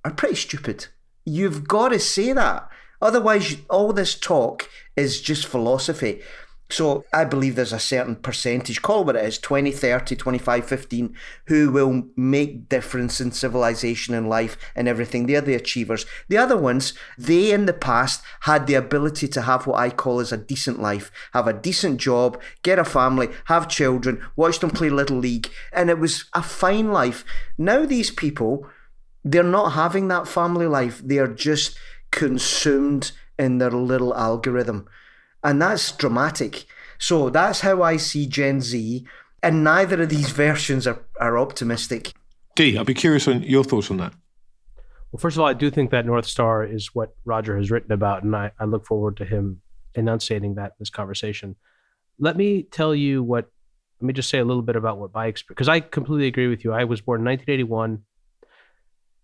are pretty stupid. You've got to say that. Otherwise, all this talk is just philosophy. So I believe there's a certain percentage, call it what it is, 20, 30, 25, 15, who will make difference in civilization and life and everything. They're the achievers. The other ones, they in the past had the ability to have what I call as a decent life, have a decent job, get a family, have children, watch them play Little League, and it was a fine life. Now these people, they're not having that family life. They are just consumed in their little algorithm. And that's dramatic. So that's how I see Gen Z, and neither of these versions are optimistic. Dee, I'd be curious on your thoughts on that. Well, first of all, I do think that North Star is what Roger has written about, and I look forward to him enunciating that in this conversation. Let me just say a little bit about what my experience, because I completely agree with you. I was born in 1981.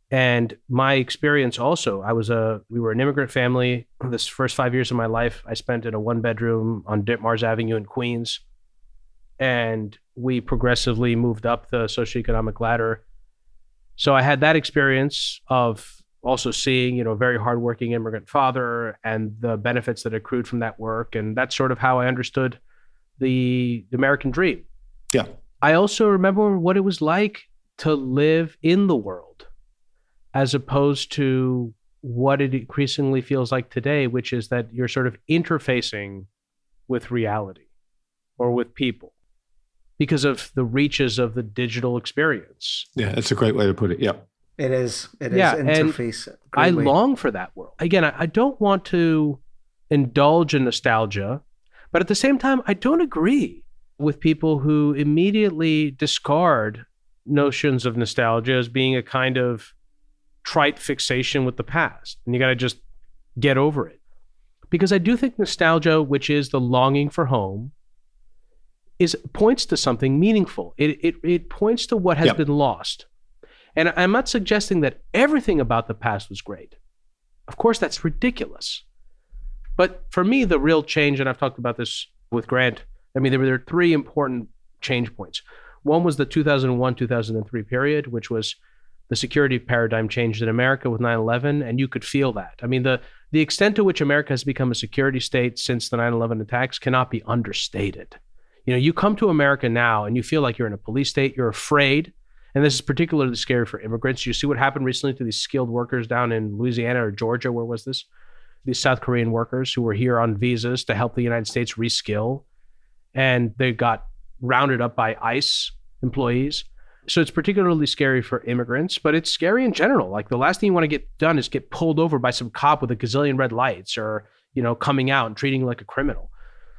And my experience also, we were an immigrant family. This first 5 years of my life, I spent in a 1-bedroom on Ditmars Avenue in Queens. And we progressively moved up the socioeconomic ladder. So I had that experience of also seeing, a very hardworking immigrant father and the benefits that accrued from that work. And that's sort of how I understood the American dream. Yeah. I also remember what it was like to live in the world, as opposed to what it increasingly feels like today, which is that you're sort of interfacing with reality or with people because of the reaches of the digital experience. Yeah, that's a great way to put it. Yeah. It is. Interface. I long for that world. Again, I don't want to indulge in nostalgia, but at the same time, I don't agree with people who immediately discard notions of nostalgia as being a kind of trite fixation with the past, and you got to just get over it. Because I do think nostalgia, which is the longing for home, points to something meaningful. It points to what has been lost. And I'm not suggesting that everything about the past was great. Of course, that's ridiculous. But for me, the real change, and I've talked about this with Grant, there were 3 important change points. One was the 2001-2003 period, which was the security paradigm changed in America with 9/11, and you could feel that. The extent to which America has become a security state since the 9/11 attacks cannot be understated. You come to America now and you feel like you're in a police state, you're afraid, and this is particularly scary for immigrants. You see what happened recently to these skilled workers down in Louisiana or Georgia, where was this? These South Korean workers who were here on visas to help the United States reskill, and they got rounded up by ICE employees. So it's particularly scary for immigrants, but it's scary in general. Like, the last thing you want to get done is get pulled over by some cop with a gazillion red lights, or, coming out and treating you like a criminal.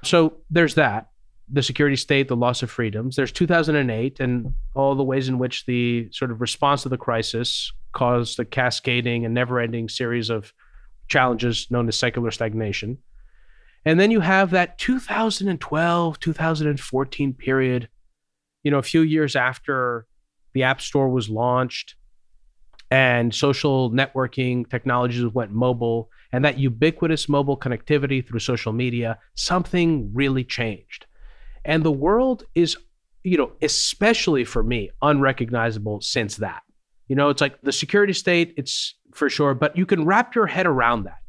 So there's that, the security state, the loss of freedoms. There's 2008 and all the ways in which the sort of response to the crisis caused a cascading and never-ending series of challenges known as secular stagnation. And then you have that 2012, 2014 period, a few years after the App Store was launched and social networking technologies went mobile, and that ubiquitous mobile connectivity through social media, something really changed. And the world is, especially for me, unrecognizable since that. It's like the security state, it's for sure, but you can wrap your head around that.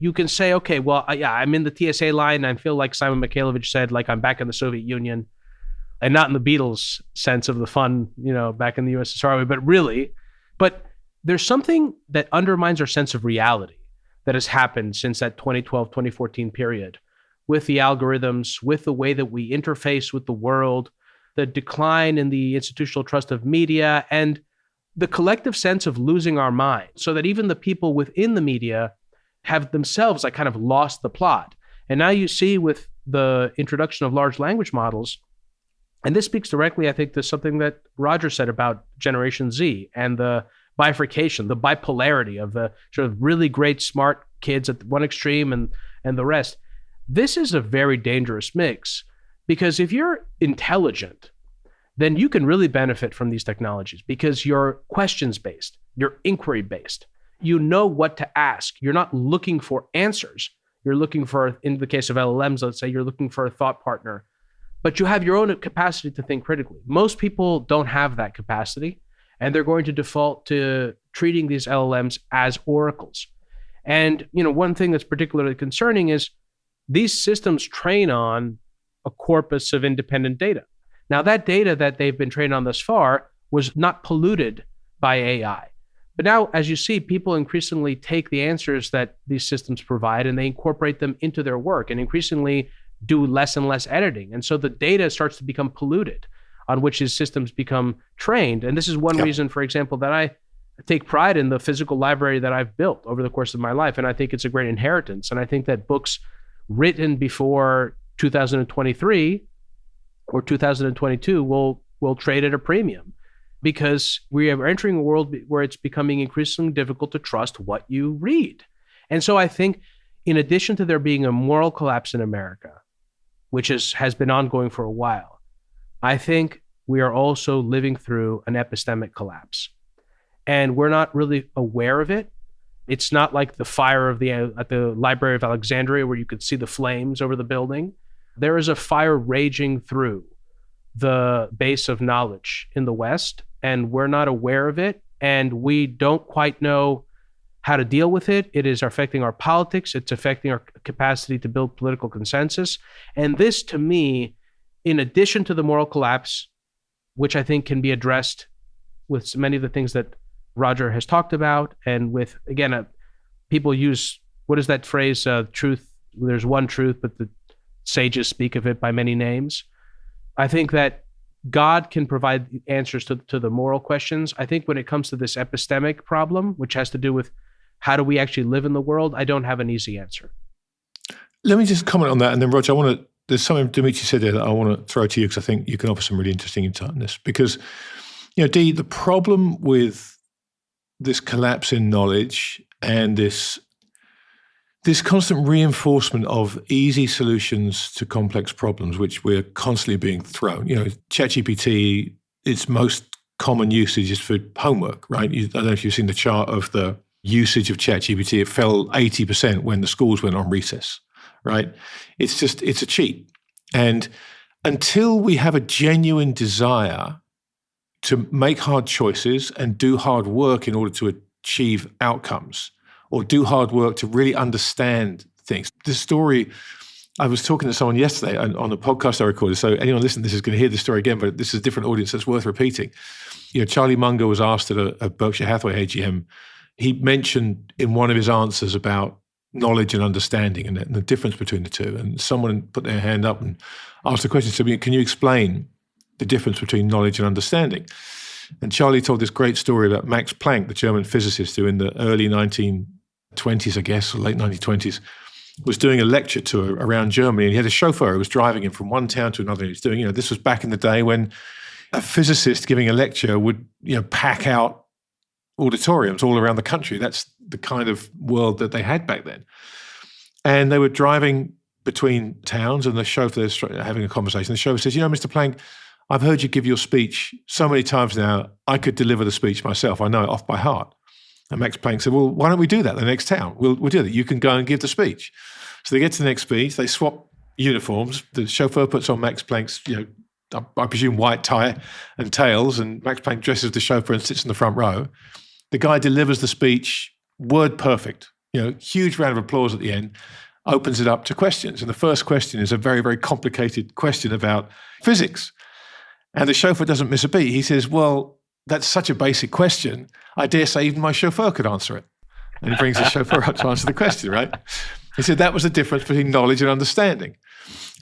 You can say, okay, well, yeah, I'm in the TSA line. I feel like Simon Mikhailovich said, like I'm back in the Soviet Union, and not in the Beatles sense of the fun, back in the USSR, but there's something that undermines our sense of reality that has happened since that 2012, 2014 period with the algorithms, with the way that we interface with the world, the decline in the institutional trust of media, and the collective sense of losing our mind, so that even the people within the media have themselves like kind of lost the plot. And now you see with the introduction of large language models, and this speaks directly, I think, to something that Roger said about Generation Z and the bifurcation, the bipolarity of the sort of really great, smart kids at one extreme and the rest. This is a very dangerous mix, because if you're intelligent, then you can really benefit from these technologies because you're questions-based, you're inquiry-based. You know what to ask. You're not looking for answers. You're looking for, in the case of LLMs, let's say, you're looking for a thought partner, but you have your own capacity to think critically. Most people don't have that capacity, and they're going to default to treating these LLMs as oracles. And, one thing that's particularly concerning is these systems train on a corpus of independent data. Now, that data that they've been trained on thus far was not polluted by AI. But now, as you see, people increasingly take the answers that these systems provide and they incorporate them into their work and increasingly do less and less editing. And so the data starts to become polluted on which these systems become trained. And this is one reason, for example, that I take pride in the physical library that I've built over the course of my life. And I think it's a great inheritance. And I think that books written before 2023 or 2022 will trade at a premium, because we are entering a world where it's becoming increasingly difficult to trust what you read. And so I think, in addition to there being a moral collapse in America, which has been ongoing for a while, I think we are also living through an epistemic collapse. And we're not really aware of it. It's not like the fire at the Library of Alexandria where you could see the flames over the building. There is a fire raging through the base of knowledge in the West, and we're not aware of it, and we don't quite know how to deal with it. It is affecting our politics. It's affecting our capacity to build political consensus. And this, to me, in addition to the moral collapse, which I think can be addressed with many of the things that Roger has talked about, and with, again, people use, what is that phrase, truth, there's one truth, but the sages speak of it by many names. I think that God can provide answers to the moral questions. I think when it comes to this epistemic problem, which has to do with how do we actually live in the world, I don't have an easy answer. Let me just comment on that. And then, Roger, there's something Demetri said there that I want to throw to you, because I think you can offer some really interesting insight on this. Because, Dee, the problem with this collapse in knowledge and this constant reinforcement of easy solutions to complex problems, which we're constantly being thrown. ChatGPT, its most common usage is for homework, right? I don't know if you've seen the chart of the usage of ChatGPT. It fell 80% when the schools went on recess, right? It's a cheat. And until we have a genuine desire to make hard choices and do hard work in order to achieve outcomes, or do hard work to really understand things. This story, I was talking to someone yesterday on a podcast I recorded, so anyone listening to this is going to hear this story again, but this is a different audience that's worth repeating. Charlie Munger was asked at a Berkshire Hathaway AGM. He mentioned in one of his answers about knowledge and understanding and the difference between the two. And someone put their hand up and asked the question, so can you explain the difference between knowledge and understanding? And Charlie told this great story about Max Planck, the German physicist who in the early 1920s, I guess, or late 1920s, was doing a lecture tour around Germany. And he had a chauffeur who was driving him from one town to another. He was doing, this was back in the day when a physicist giving a lecture would, pack out auditoriums all around the country. That's the kind of world that they had back then. And they were driving between towns, and the chauffeur was having a conversation. The chauffeur says, Mr. Planck, I've heard you give your speech so many times now, I could deliver the speech myself. I know it off by heart. And Max Planck said, well, why don't we do that the next town? We'll do that. You can go and give the speech. So they get to the next speech. They swap uniforms. The chauffeur puts on Max Planck's I presume white tie and tails, and Max Planck dresses the chauffeur and sits in the front row. The guy delivers the speech, word perfect, huge round of applause at the end, opens it up to questions. And the first question is a very, very complicated question about physics. And the chauffeur doesn't miss a beat. He says, well, that's such a basic question. I dare say even my chauffeur could answer it. And he brings the chauffeur up to answer the question, right? He said that was the difference between knowledge and understanding.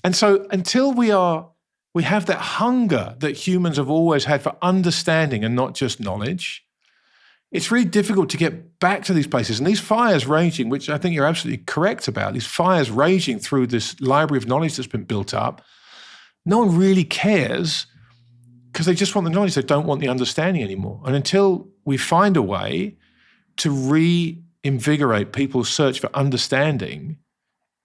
And so until we have that hunger that humans have always had for understanding and not just knowledge, it's really difficult to get back to these places. And these fires raging, which I think you're absolutely correct about, these fires raging through this library of knowledge that's been built up, no one really cares because they just want the knowledge. They don't want the understanding anymore. And until we find a way to reinvigorate people's search for understanding,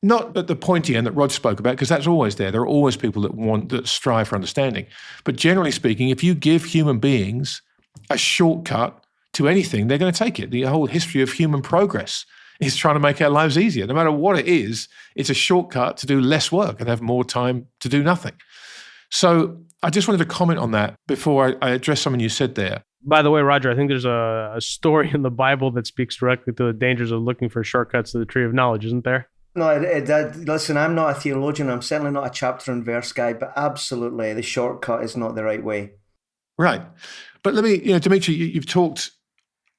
not at the pointy end that Rod spoke about, because that's always there. There are always people that strive for understanding. But generally speaking, if you give human beings a shortcut to anything, they're going to take it. The whole history of human progress is trying to make our lives easier. No matter what it is, it's a shortcut to do less work and have more time to do nothing. So I just wanted to comment on that before I address something you said there. By the way, Roger, I think there's a story in the Bible that speaks directly to the dangers of looking for shortcuts to the tree of knowledge, isn't there? No, listen, I'm not a theologian. I'm certainly not a chapter and verse guy, but absolutely, the shortcut is not the right way. Right. But let me, Demetri, you've talked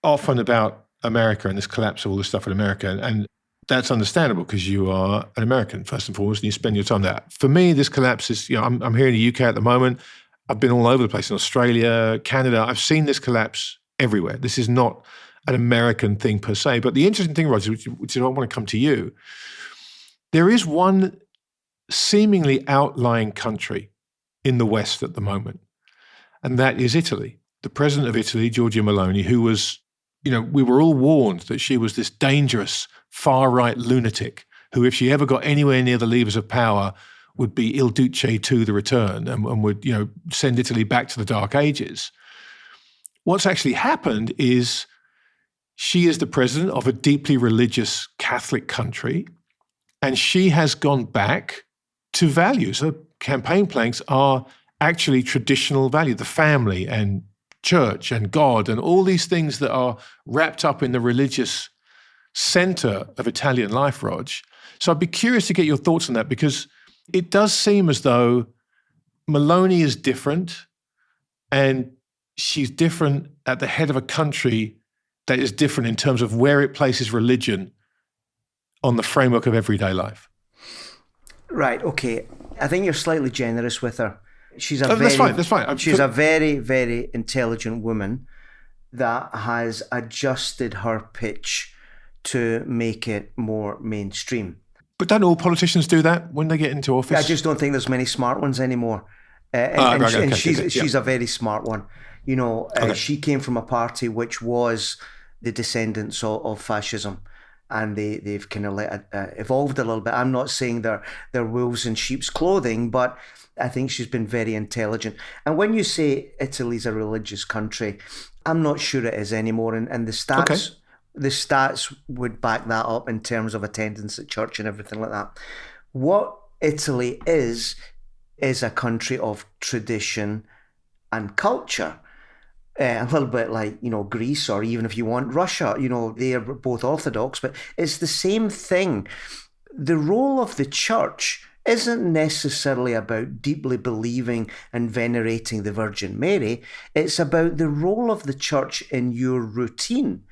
often about America and this collapse of all this stuff in America, and that's understandable because you are an American, first and foremost, and you spend your time there. For me, this collapse is, I'm here in the UK at the moment. I've been all over the place in Australia, Canada. I've seen this collapse everywhere. This is not an American thing per se. But the interesting thing, Roger, which is I want to come to you, there is one seemingly outlying country in the West at the moment, and that is Italy. The president of Italy, Giorgia Meloni, who was, we were all warned that she was this dangerous far-right lunatic who, if she ever got anywhere near the levers of power, would be il duce to the return and would, send Italy back to the Dark Ages. What's actually happened is she is the president of a deeply religious Catholic country, and she has gone back to values. Her campaign planks are actually traditional value, the family and church and God and all these things that are wrapped up in the religious center of Italian life, Rog. So I'd be curious to get your thoughts on that, because it does seem as though Meloni is different, and she's different at the head of a country that is different in terms of where it places religion on the framework of everyday life. Right, okay. I think you're slightly generous with her. She's a that's fine. She's a very, very intelligent woman that has adjusted her pitch to make it more mainstream. But don't all politicians do that when they get into office? I just don't think there's many smart ones anymore. She's a very smart one. She came from a party which was the descendants of fascism, and they've kind of evolved a little bit. I'm not saying they're wolves in sheep's clothing, but I think she's been very intelligent. And when you say Italy's a religious country, I'm not sure it is anymore. And the stats... Okay. The stats would back that up in terms of attendance at church and everything like that. What Italy is a country of tradition and culture. A little bit like, Greece, or even if you want Russia, they are both Orthodox, but it's the same thing. The role of the church isn't necessarily about deeply believing and venerating the Virgin Mary. It's about the role of the church in your routine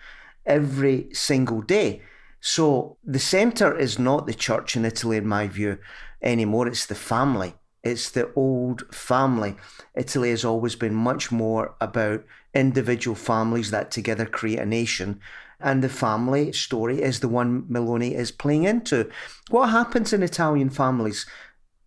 every single day. So the centre is not the church in Italy, in my view, anymore. It's the family. It's the old family. Italy has always been much more about individual families that together create a nation. And the family story is the one Meloni is playing into. What happens in Italian families?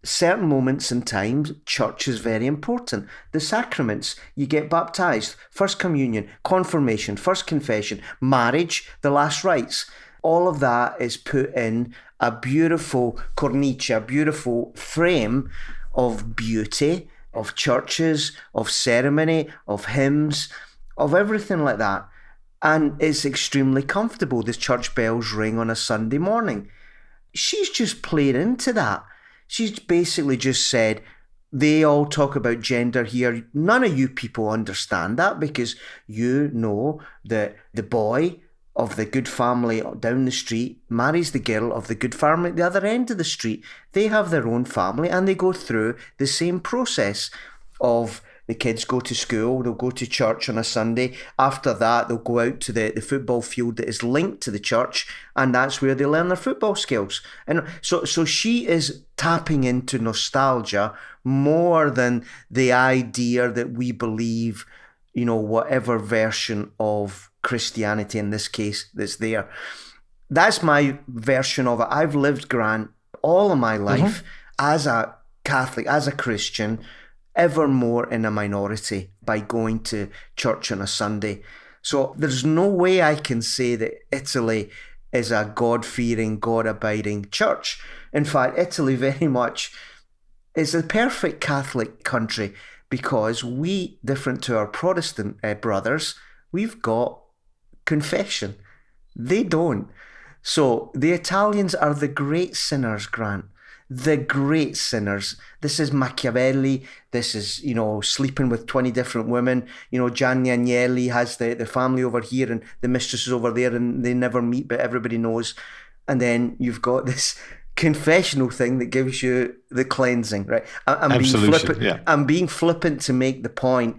Certain moments in time, church is very important. The sacraments, you get baptized, first communion, confirmation, first confession, marriage, the last rites. All of that is put in a beautiful cornice, a beautiful frame of beauty, of churches, of ceremony, of hymns, of everything like that. And it's extremely comfortable. The church bells ring on a Sunday morning. She's just played into that. She's basically just said, they all talk about gender here. None of you people understand that, because you know that the boy of the good family down the street marries the girl of the good family at the other end of the street. They have their own family and they go through the same process of the kids go to school, they'll go to church on a Sunday. After that, they'll go out to the football field that is linked to the church, and that's where they learn their football skills. And so she is tapping into nostalgia more than the idea that we believe, whatever version of Christianity in this case that's there. That's my version of it. I've lived, Grant, all of my life as a Catholic, as a Christian, ever more in a minority by going to church on a Sunday. So there's no way I can say that Italy is a God-fearing, God-abiding church. In fact, Italy very much is a perfect Catholic country, because we, different to our Protestant brothers, we've got confession. They don't. So the Italians are the great sinners, Grant. The great sinners. This is Machiavelli. This is, sleeping with 20 different women. Gianni Agnelli has the family over here and the mistress is over there, and they never meet, but everybody knows. And then you've got this confessional thing that gives you the cleansing, right? I'm being flippant. Yeah. I'm being flippant to make the point,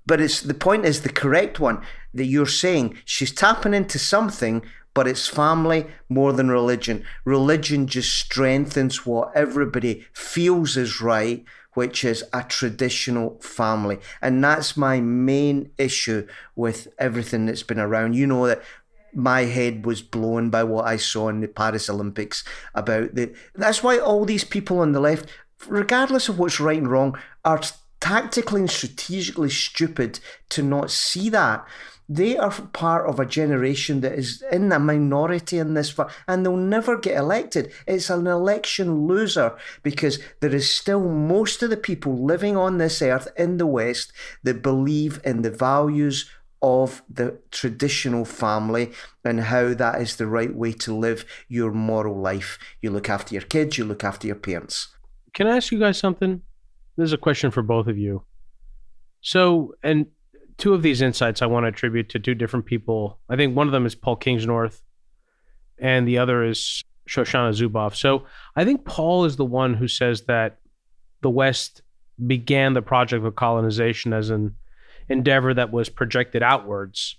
but the point is the correct one, that you're saying she's tapping into something, but it's family more than religion. Religion just strengthens what everybody feels is right, which is a traditional family. And that's my main issue with everything that's been around. You know that my head was blown by what I saw in the Paris Olympics about that's why all these people on the left, regardless of what's right and wrong, are tactically and strategically stupid to not see that. They are part of a generation that is in a minority in this, and they'll never get elected. It's an election loser, because there is still most of the people living on this earth in the West that believe in the values of the traditional family and how that is the right way to live your moral life. You look after your kids, you look after your parents. Can I ask you guys something? This is a question for both of you. So, and two of these insights I want to attribute to two different people. I think one of them is Paul Kingsnorth and the other is Shoshana Zuboff. So I think Paul is the one who says that the West began the project of colonization as an endeavor that was projected outwards,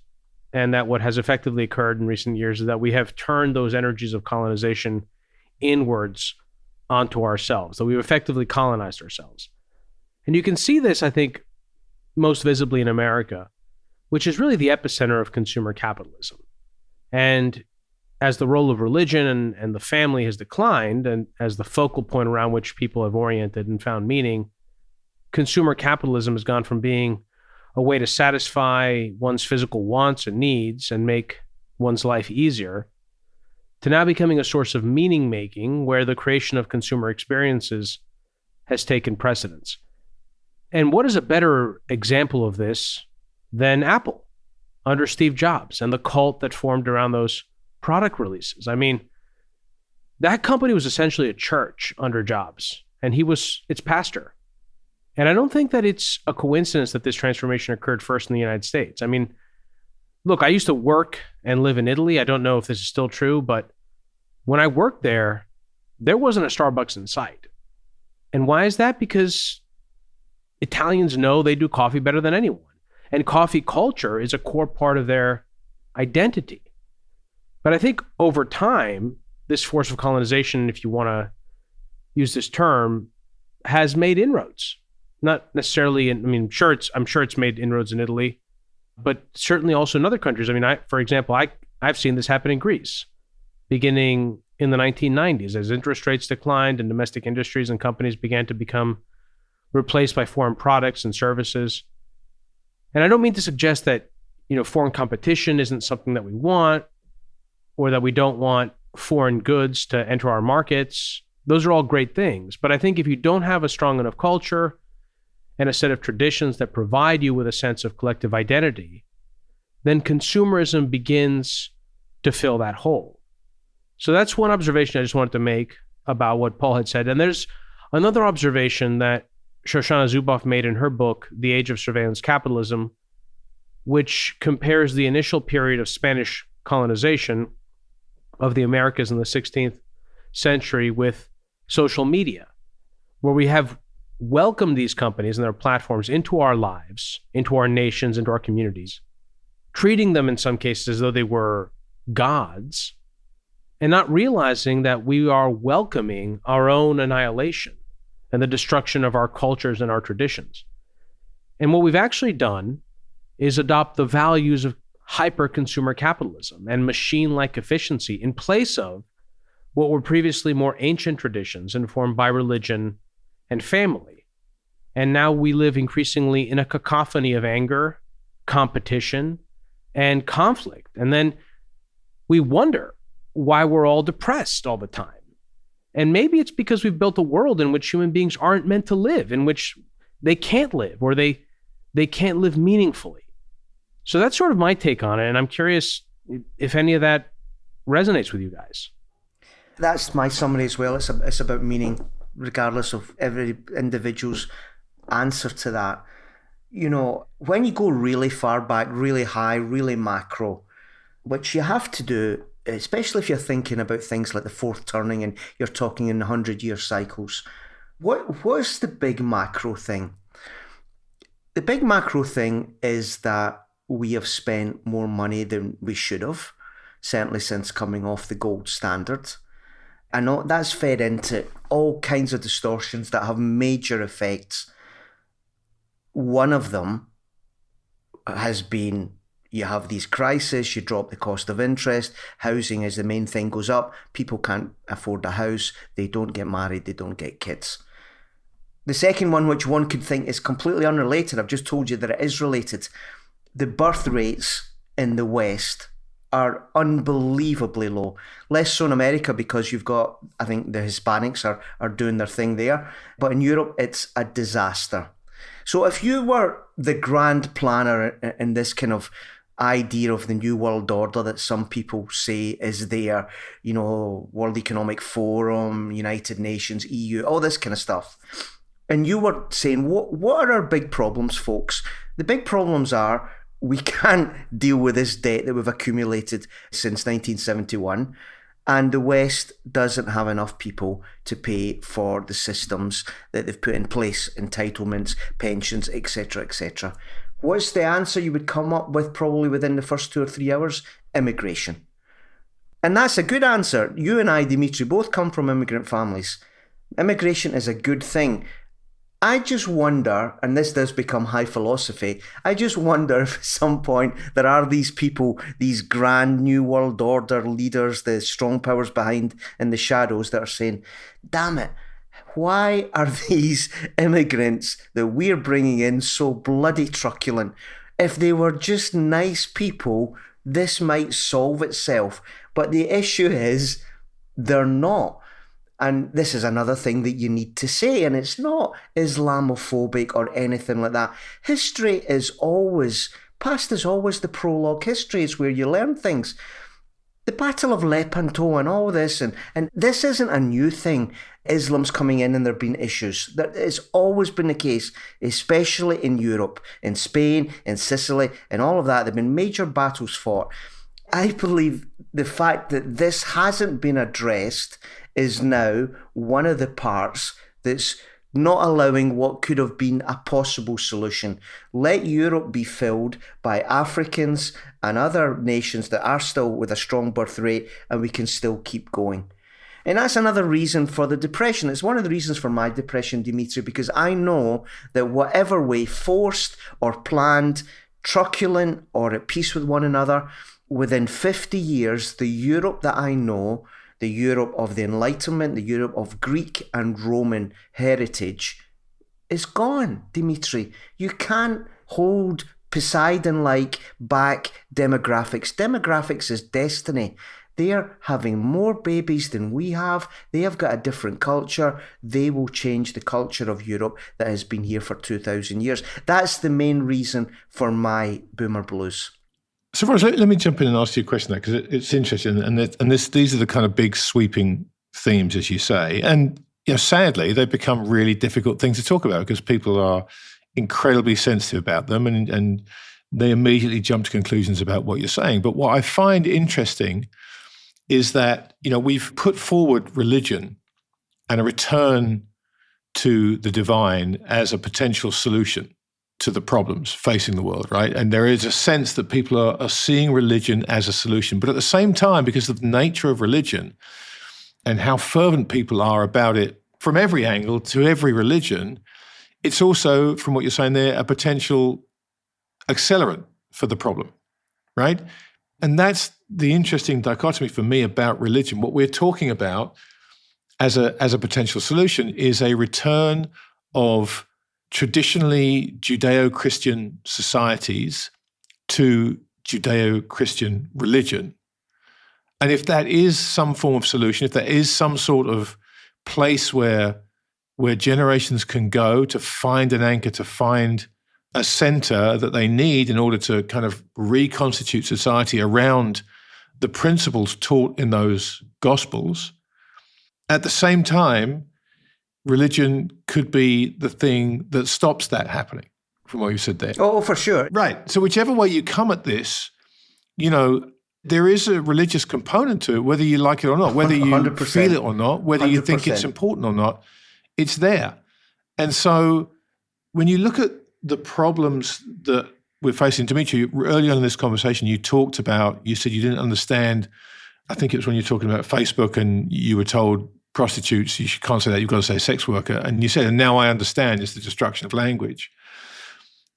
and that what has effectively occurred in recent years is that we have turned those energies of colonization inwards onto ourselves, that we've effectively colonized ourselves. And you can see this, I think, most visibly in America, which is really the epicenter of consumer capitalism. And as the role of religion and the family has declined, and as the focal point around which people have oriented and found meaning, consumer capitalism has gone from being a way to satisfy one's physical wants and needs and make one's life easier, to now becoming a source of meaning making, where the creation of consumer experiences has taken precedence. And what is a better example of this than Apple under Steve Jobs and the cult that formed around those product releases? I mean, that company was essentially a church under Jobs, and he was its pastor. And I don't think that it's a coincidence that this transformation occurred first in the United States. I mean, look, I used to work and live in Italy. I don't know if this is still true, but when I worked there, there wasn't a Starbucks in sight. And why is that? Because Italians know they do coffee better than anyone. And coffee culture is a core part of their identity. But I think over time, this force of colonization, if you want to use this term, has made inroads. Not necessarily, I'm sure it's made inroads in Italy, but certainly also in other countries. I mean, for example, I've seen this happen in Greece, beginning in the 1990s, as interest rates declined and domestic industries and companies began to become replaced by foreign products and services. And I don't mean to suggest that, foreign competition isn't something that we want, or that we don't want foreign goods to enter our markets. Those are all great things. But I think if you don't have a strong enough culture and a set of traditions that provide you with a sense of collective identity, then consumerism begins to fill that hole. So that's one observation I just wanted to make about what Paul had said. And there's another observation that Shoshana Zuboff made in her book, The Age of Surveillance Capitalism, which compares the initial period of Spanish colonization of the Americas in the 16th century with social media, where we have welcomed these companies and their platforms into our lives, into our nations, into our communities, treating them in some cases as though they were gods, and not realizing that we are welcoming our own annihilation and the destruction of our cultures and our traditions. And what we've actually done is adopt the values of hyper-consumer capitalism and machine-like efficiency in place of what were previously more ancient traditions informed by religion and family. And now we live increasingly in a cacophony of anger, competition, and conflict. And then we wonder why we're all depressed all the time. And maybe it's because we've built a world in which human beings aren't meant to live, in which they can't live, or they can't live meaningfully. So that's sort of my take on it. And I'm curious if any of that resonates with you guys. That's my summary as well. It's about meaning, regardless of every individual's answer to that. You know, when you go really far back, really high, really macro, which you have to do, especially if you're thinking about things like the fourth turning and you're talking in 100-year cycles, what's the big macro thing? The big macro thing is that we have spent more money than we should have, certainly since coming off the gold standard. I know that's fed into all kinds of distortions that have major effects. One of them has been, you have these crises, you drop the cost of interest, housing is the main thing goes up, people can't afford a house, they don't get married, they don't get kids. The second one, which one could think is completely unrelated, I've just told you that it is related. The birth rates in the West are unbelievably low. Less so in America because you've got, I think the Hispanics are doing their thing there. But in Europe, it's a disaster. So if you were the grand planner in this kind of idea of the New World Order that some people say is there, you know, World Economic Forum, United Nations, EU, all this kind of stuff, and you were saying, what are our big problems, folks? The big problems are we can't deal with this debt that we've accumulated since 1971, and the West doesn't have enough people to pay for the systems that they've put in place, entitlements, pensions, etc., etc. What's the answer you would come up with probably within the first 2 or 3 hours? Immigration. And that's a good answer. You and I, Demetri, both come from immigrant families. Immigration is a good thing. I just wonder, and this does become high philosophy, I just wonder if at some point there are these people, these grand New World Order leaders, the strong powers behind in the shadows that are saying, damn it, why are these immigrants that we're bringing in so bloody truculent? If they were just nice people, this might solve itself. But the issue is they're not. And this is another thing that you need to say, and it's not Islamophobic or anything like that. History is always, past is always the prologue. History is where you learn things. The Battle of Lepanto and all this, and this isn't a new thing. Islam's coming in and there have been issues. It's always been the case, especially in Europe, in Spain, in Sicily, and all of that. There have been major battles fought. I believe the fact that this hasn't been addressed is now one of the parts that's not allowing what could have been a possible solution. Let Europe be filled by Africans and other nations that are still with a strong birth rate, and we can still keep going. And that's another reason for the depression. It's one of the reasons for my depression, Demetri, because I know that whatever way, forced or planned, truculent or at peace with one another, within 50 years, the Europe that I know, the Europe of the Enlightenment, the Europe of Greek and Roman heritage, is gone, Demetri. You can't hold Poseidon-like back demographics. Demographics is destiny. They're having more babies than we have. They have got a different culture. They will change the culture of Europe that has been here for 2,000 years. That's the main reason for my boomer blues. So, Ross, let me jump in and ask you a question there, because it's interesting. And these are the kind of big sweeping themes, as you say. And, sadly, they've become really difficult things to talk about because people are incredibly sensitive about them and they immediately jump to conclusions about what you're saying. But what I find interesting is that, we've put forward religion and a return to the divine as a potential solution to the problems facing the world, right? And there is a sense that people are seeing religion as a solution. But at the same time, because of the nature of religion and how fervent people are about it from every angle to every religion, it's also, from what you're saying there, a potential accelerant for the problem, right? And that's the interesting dichotomy for me about religion. What we're talking about as a potential solution is a return of traditionally Judeo-Christian societies to Judeo-Christian religion. And if that is some form of solution, if there is some sort of place where generations can go to find an anchor, to find a center that they need in order to kind of reconstitute society around the principles taught in those gospels, at the same time, religion could be the thing that stops that happening, from what you said there. Oh, for sure. Right. So whichever way you come at this, there is a religious component to it, whether you like it or not, whether you 100%. Feel it or not, whether 100%. You think it's important or not, it's there. And so when you look at the problems that we're facing, Demetri, early on in this conversation, you said you didn't understand, I think it was when you were talking about Facebook and you were told prostitutes, you can't say that, you've got to say sex worker. And you said, and now I understand, it's the destruction of language.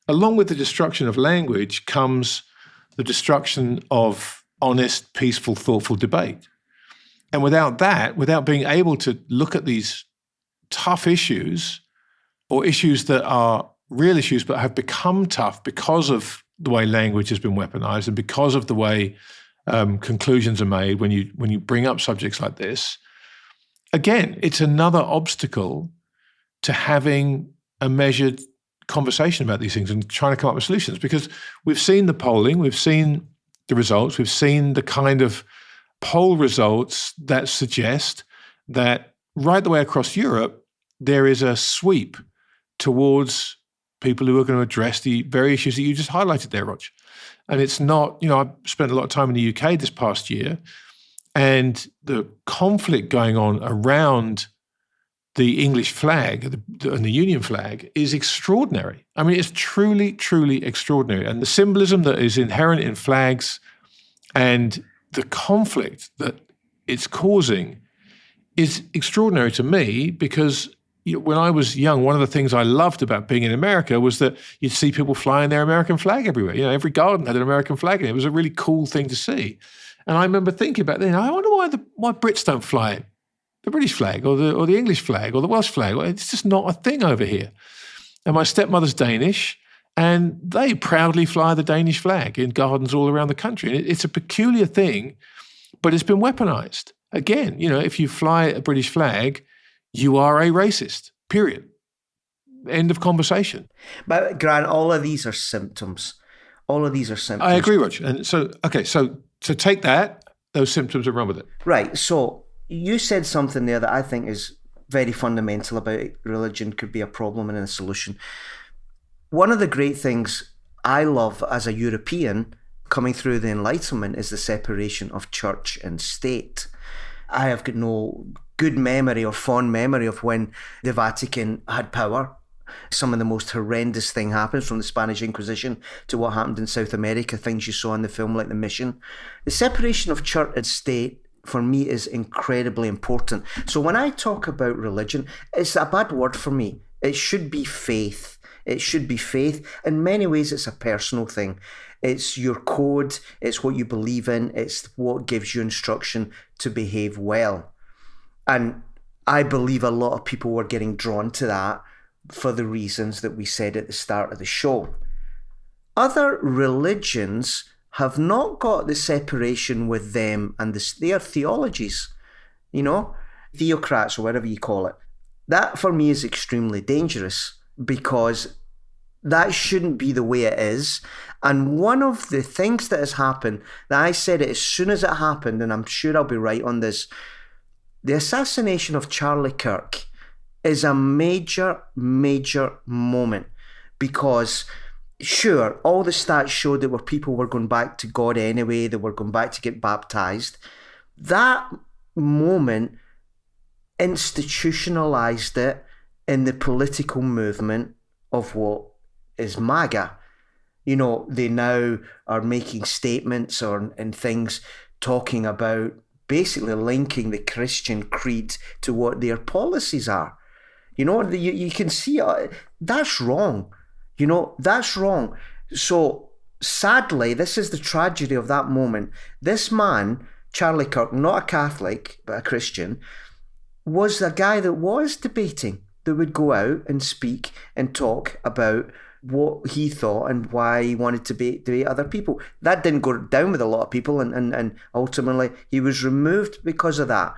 Along with the destruction of language comes the destruction of honest, peaceful, thoughtful debate. And without that, without being able to look at these tough issues or issues that are real issues but have become tough because of the way language has been weaponized and because of the way conclusions are made when you bring up subjects like this, again, it's another obstacle to having a measured conversation about these things and trying to come up with solutions, because we've seen the polling, we've seen the results, we've seen the kind of poll results that suggest that right the way across Europe, there is a sweep towards people who are going to address the very issues that you just highlighted there, Rog. And it's not, I spent a lot of time in the UK this past year, and the conflict going on around the English flag and the Union flag is extraordinary. I mean, it's truly, truly extraordinary. And the symbolism that is inherent in flags and the conflict that it's causing is extraordinary to me, because when I was young, one of the things I loved about being in America was that you'd see people flying their American flag everywhere. Every garden had an American flag in it. It was a really cool thing to see. And I remember thinking back then, I wonder why Brits don't fly the British flag or the English flag or the Welsh flag. It's just not a thing over here. And my stepmother's Danish, and they proudly fly the Danish flag in gardens all around the country. And it's a peculiar thing, but it's been weaponized. Again, if you fly a British flag, you are a racist, period. End of conversation. But Grant, all of these are symptoms. All of these are symptoms. I agree, Rog. And so take those symptoms and run with it. Right. So you said something there that I think is very fundamental about religion could be a problem and a solution. One of the great things I love as a European coming through the Enlightenment is the separation of church and state. I have got no good memory or fond memory of when the Vatican had power. Some of the most horrendous thing happens, from the Spanish Inquisition to what happened in South America, things you saw in the film like The Mission. The separation of church and state, for me, is incredibly important. So when I talk about religion, it's a bad word for me. It should be faith. It should be faith. In many ways, it's a personal thing. It's your code. It's what you believe in. It's what gives you instruction to behave well. And I believe a lot of people were getting drawn to that for the reasons that we said at the start of the show. Other religions have not got the separation with them and their theologies, theocrats or whatever you call it. That for me is extremely dangerous, because that shouldn't be the way it is. And one of the things that has happened, that I said it as soon as it happened, and I'm sure I'll be right on this, the assassination of Charlie Kirk is a major, major moment because, sure, all the stats showed that people were going back to God anyway, they were going back to get baptized. That moment institutionalized it in the political movement of what is MAGA. You know, they now are making statements and things talking about basically linking the Christian creed to what their policies are. You know, you can see that's wrong. You know, that's wrong. So sadly, this is the tragedy of that moment. This man, Charlie Kirk, not a Catholic, but a Christian, was a guy that was debating, that would go out and speak and talk about what he thought and why he wanted to debate other people. That didn't go down with a lot of people, and ultimately he was removed because of that.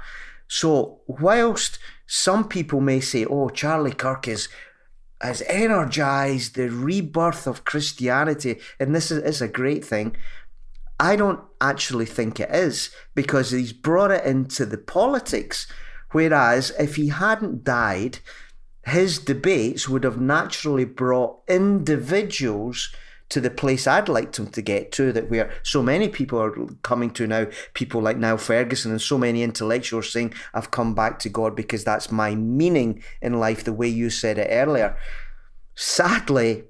So whilst some people may say, oh, Charlie Kirk has energized the rebirth of Christianity, and this is a great thing, I don't actually think it is, because he's brought it into the politics. Whereas if he hadn't died, his debates would have naturally brought individuals to the place I'd like them to get to, that where so many people are coming to now, people like Niall Ferguson and so many intellectuals saying, I've come back to God because that's my meaning in life, the way you said it earlier. Sadly,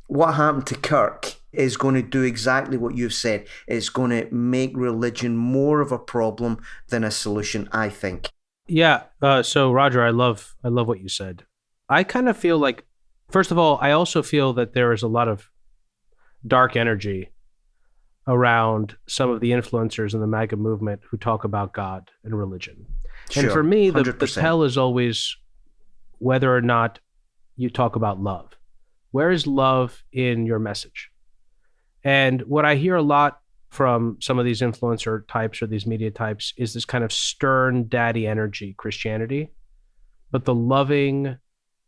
what happened to Kirk is going to do exactly what you've said. It's going to make religion more of a problem than a solution, I think. Yeah. So Roger, I love what you said. I kind of feel like, first of all, I also feel that there is a lot of dark energy around some of the influencers in the MAGA movement who talk about God and religion. Sure, and for me, the tell is always whether or not you talk about love. Where is love in your message? And what I hear a lot from some of these influencer types or these media types is this kind of stern daddy energy Christianity, but the loving,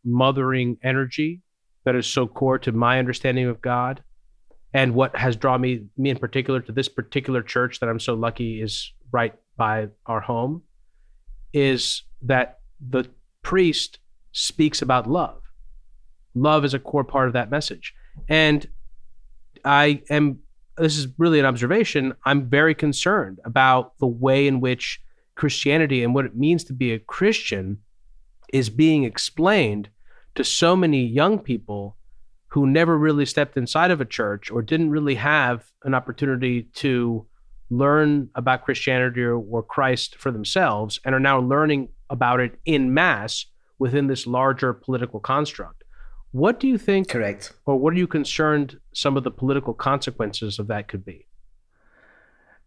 mothering energy that is so core to my understanding of God, and what has drawn me in particular to this particular church that I'm so lucky is right by our home, is that the priest speaks about love. Love is a core part of that message. And this is really an observation, I'm very concerned about the way in which Christianity and what it means to be a Christian is being explained to so many young people who never really stepped inside of a church or didn't really have an opportunity to learn about Christianity or Christ for themselves, and are now learning about it en masse within this larger political construct. What do you think? Correct. Or what are you concerned some of the political consequences of that could be?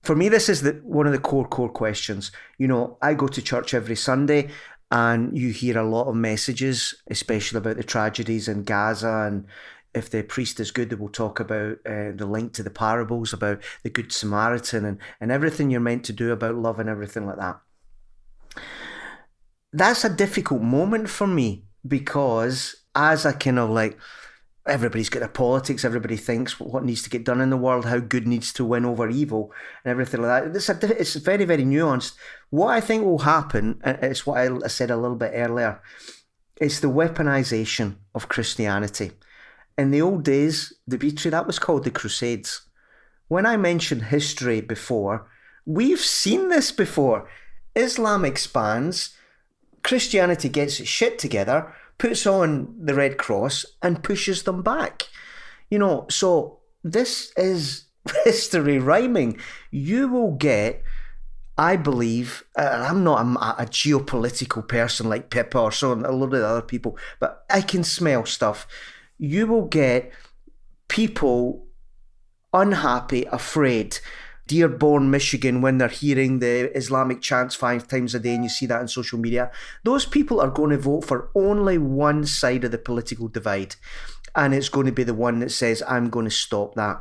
For me, this is one of the core questions. You know, I go to church every Sunday, and you hear a lot of messages, especially about the tragedies in Gaza. And if the priest is good, they will talk about the link to the parables, about the Good Samaritan and everything you're meant to do about love and everything like that. That's a difficult moment for me, because as a kind of like, everybody's got their politics, everybody thinks what needs to get done in the world, how good needs to win over evil and everything like that. It's very, very nuanced. What I think will happen, it's what I said a little bit earlier, it's the weaponization of Christianity. In the old days, Demetri, that was called the Crusades. When I mentioned history before, we've seen this before. Islam expands, Christianity gets its shit together, puts on the Red Cross and pushes them back. You know, so this is history rhyming. You will get, I believe, I'm not a geopolitical person like Pippa or so, and a lot of the other people, but I can smell stuff. You will get people unhappy, afraid. Dearborn, Michigan, when they're hearing the Islamic chants 5 times a day, and you see that on social media, those people are going to vote for only one side of the political divide, and it's going to be the one that says, I'm going to stop that.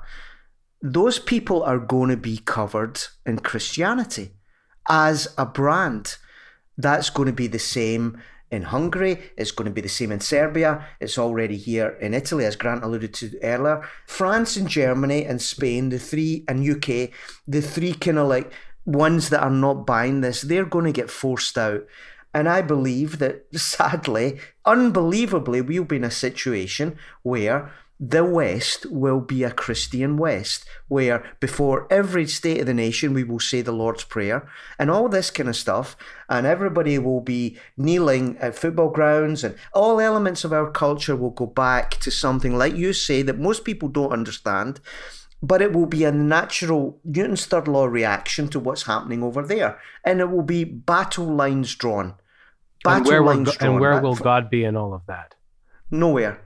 Those people are going to be covered in Christianity as a brand. That's going to be the same in Hungary, it's going to be the same in Serbia, it's already here in Italy, as Grant alluded to earlier. France and Germany and Spain, the three, and UK, the three kind of like ones that are not buying this, they're going to get forced out. And I believe that, sadly, unbelievably, we'll be in a situation where the West will be a Christian West, where before every state of the nation we will say the Lord's Prayer and all this kind of stuff, and everybody will be kneeling at football grounds, and all elements of our culture will go back to something, like you say, that most people don't understand, but it will be a natural Newton's third law reaction to what's happening over there, and it will be battle lines drawn. And where will God be in all of that? Nowhere.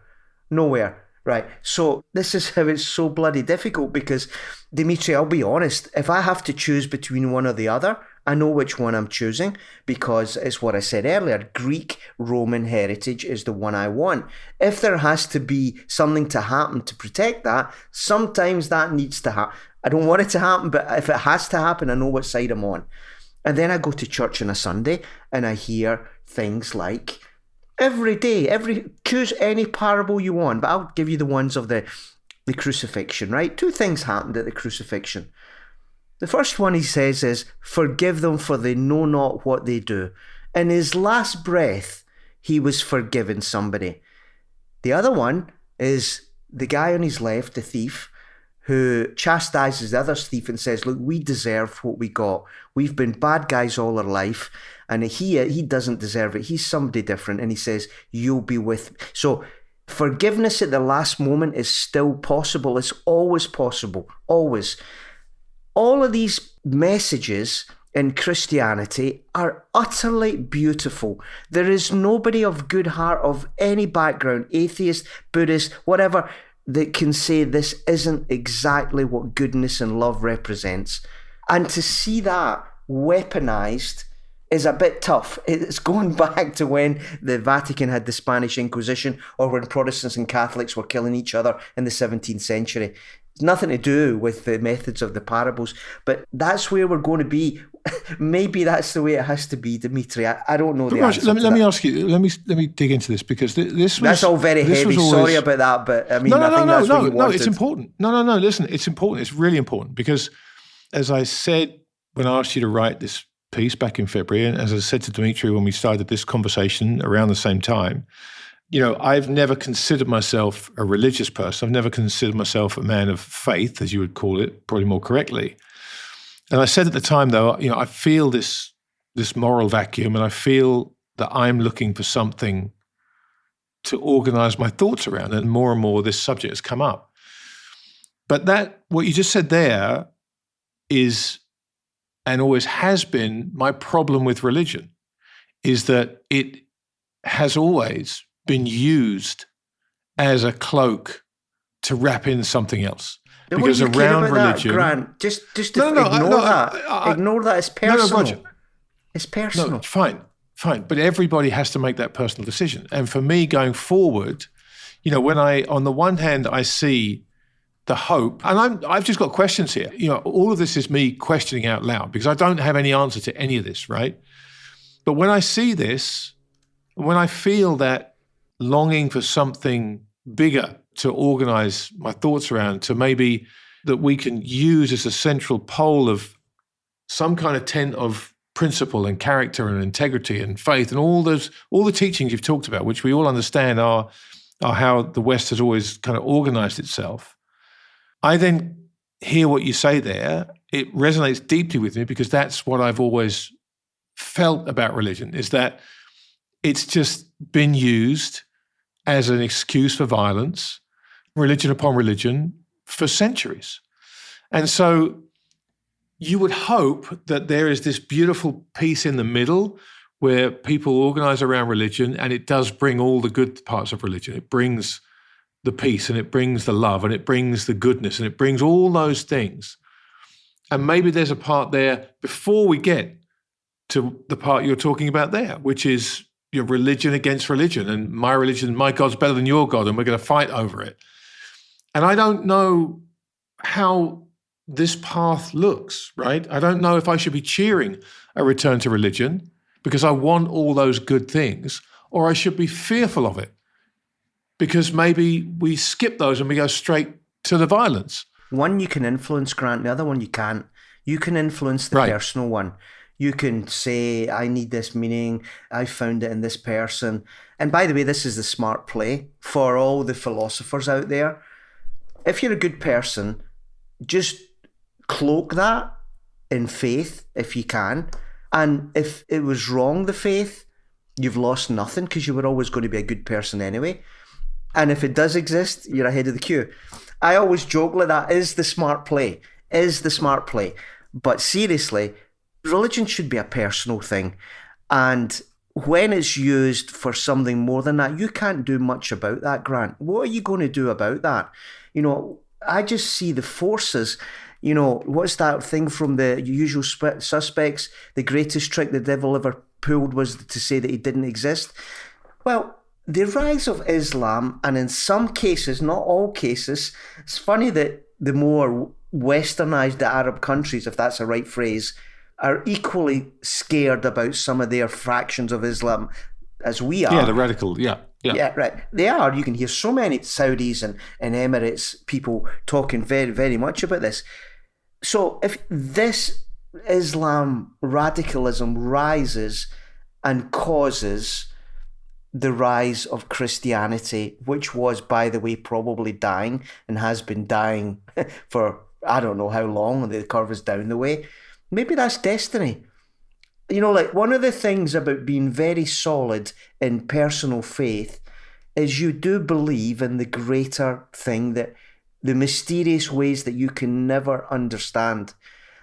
Right, so this is how it's so bloody difficult, because, Demetri, I'll be honest, if I have to choose between one or the other, I know which one I'm choosing, because it's what I said earlier, Greek Roman heritage is the one I want. If there has to be something to happen to protect that, sometimes that needs to happen. I don't want it to happen, but if it has to happen, I know what side I'm on. And then I go to church on a Sunday and I hear things like, every day, choose any parable you want, but I'll give you the ones of the crucifixion, right? 2 things happened at the crucifixion. The first one he says is, forgive them for they know not what they do. In his last breath, he was forgiving somebody. The other one is the guy on his left, the thief, who chastises the other thief and says, look, we deserve what we got. We've been bad guys all our life, and he doesn't deserve it. He's somebody different, and he says, you'll be with me. So forgiveness at the last moment is still possible. It's always possible, always. All of these messages in Christianity are utterly beautiful. There is nobody of good heart, of any background, atheist, Buddhist, whatever, that can say this isn't exactly what goodness and love represents. And to see that weaponized is a bit tough. It's going back to when the Vatican had the Spanish Inquisition, or when Protestants and Catholics were killing each other in the 17th century. It's nothing to do with the methods of the parables, but that's where we're going to be. Maybe that's the way it has to be, Demetri. I don't know the answer. Let me ask you. Let me dig into this, because this was, that's all very heavy. Sorry about that, but I mean, I think that's what you wanted. No, it's important. No. Listen, it's important. It's really important, because, as I said when I asked you to write this piece back in February, and as I said to Demetri when we started this conversation around the same time, I've never considered myself a religious person. I've never considered myself a man of faith, as you would call it, probably more correctly. And I said at the time, though, I feel this moral vacuum, and I feel that I'm looking for something to organize my thoughts around, and more this subject has come up. But what you just said there is, and always has been, my problem with religion, is that it has always been used as a cloak to wrap in something else. Because around religion, that, Grant? Just ignore that. Ignore that. It's personal. No, Roger. It's personal. No, fine. But everybody has to make that personal decision. And for me, going forward, when on the one hand, I see the hope, and I've just got questions here. All of this is me questioning out loud, because I don't have any answer to any of this, right? But when I see this, when I feel that longing for something bigger to organize my thoughts around, to maybe that we can use as a central pole of some kind of tent of principle and character and integrity and faith and all the teachings you've talked about, which we all understand are how the West has always kind of organized itself. I then hear what you say there. It resonates deeply with me, because that's what I've always felt about religion, is that it's just been used as an excuse for violence, religion upon religion, for centuries. And so you would hope that there is this beautiful piece in the middle where people organize around religion, and it does bring all the good parts of religion. It brings the peace, and it brings the love, and it brings the goodness, and it brings all those things. And maybe there's a part there before we get to the part you're talking about there, which is your religion against religion, and my religion, my God's better than your God, and we're going to fight over it. And I don't know how this path looks, right? I don't know if I should be cheering a return to religion because I want all those good things, or I should be fearful of it because maybe we skip those and we go straight to the violence. One you can influence, Grant, the other one you can't. You can influence the personal one. You can say, I need this meaning, I found it in this person. And by the way, this is the smart play for all the philosophers out there. If you're a good person, just cloak that in faith if you can. And if it was wrong, the faith, you've lost nothing because you were always going to be a good person anyway. And if it does exist, you're ahead of the queue. I always joke like that is the smart play, But seriously, religion should be a personal thing. And when it's used for something more than that, you can't do much about that, Grant. What are you going to do about that? I just see the forces. What's that thing from the Usual Suspects? The greatest trick the devil ever pulled was to say that he didn't exist. Well, the rise of Islam, and in some cases, not all cases, it's funny that the more westernized the Arab countries, if that's a right phrase, are equally scared about some of their fractions of Islam as we are. Yeah, the radical, yeah. Yeah, right. They are. You can hear so many Saudis and Emirates people talking very, very much about this. So if this Islam radicalism rises and causes the rise of Christianity, which was, by the way, probably dying and has been dying for I don't know how long, and the curve is down the way, maybe that's destiny. Like one of the things about being very solid in personal faith is you do believe in the greater thing, that the mysterious ways that you can never understand.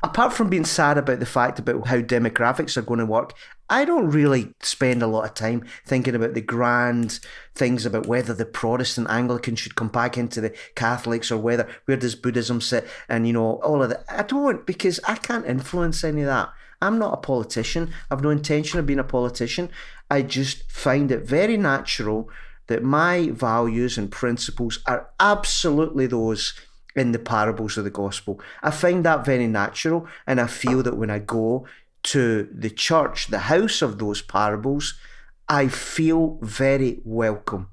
Apart from being sad about the fact about how demographics are going to work, I don't really spend a lot of time thinking about the grand things about whether the Protestant Anglican should come back into the Catholics, or where does Buddhism sit, and all of that. I don't, because I can't influence any of that. I'm not a politician. I've no intention of being a politician. I just find it very natural that my values and principles are absolutely those in the parables of the gospel. I find that very natural, and I feel that when I go to the church, the house of those parables, I feel very welcome.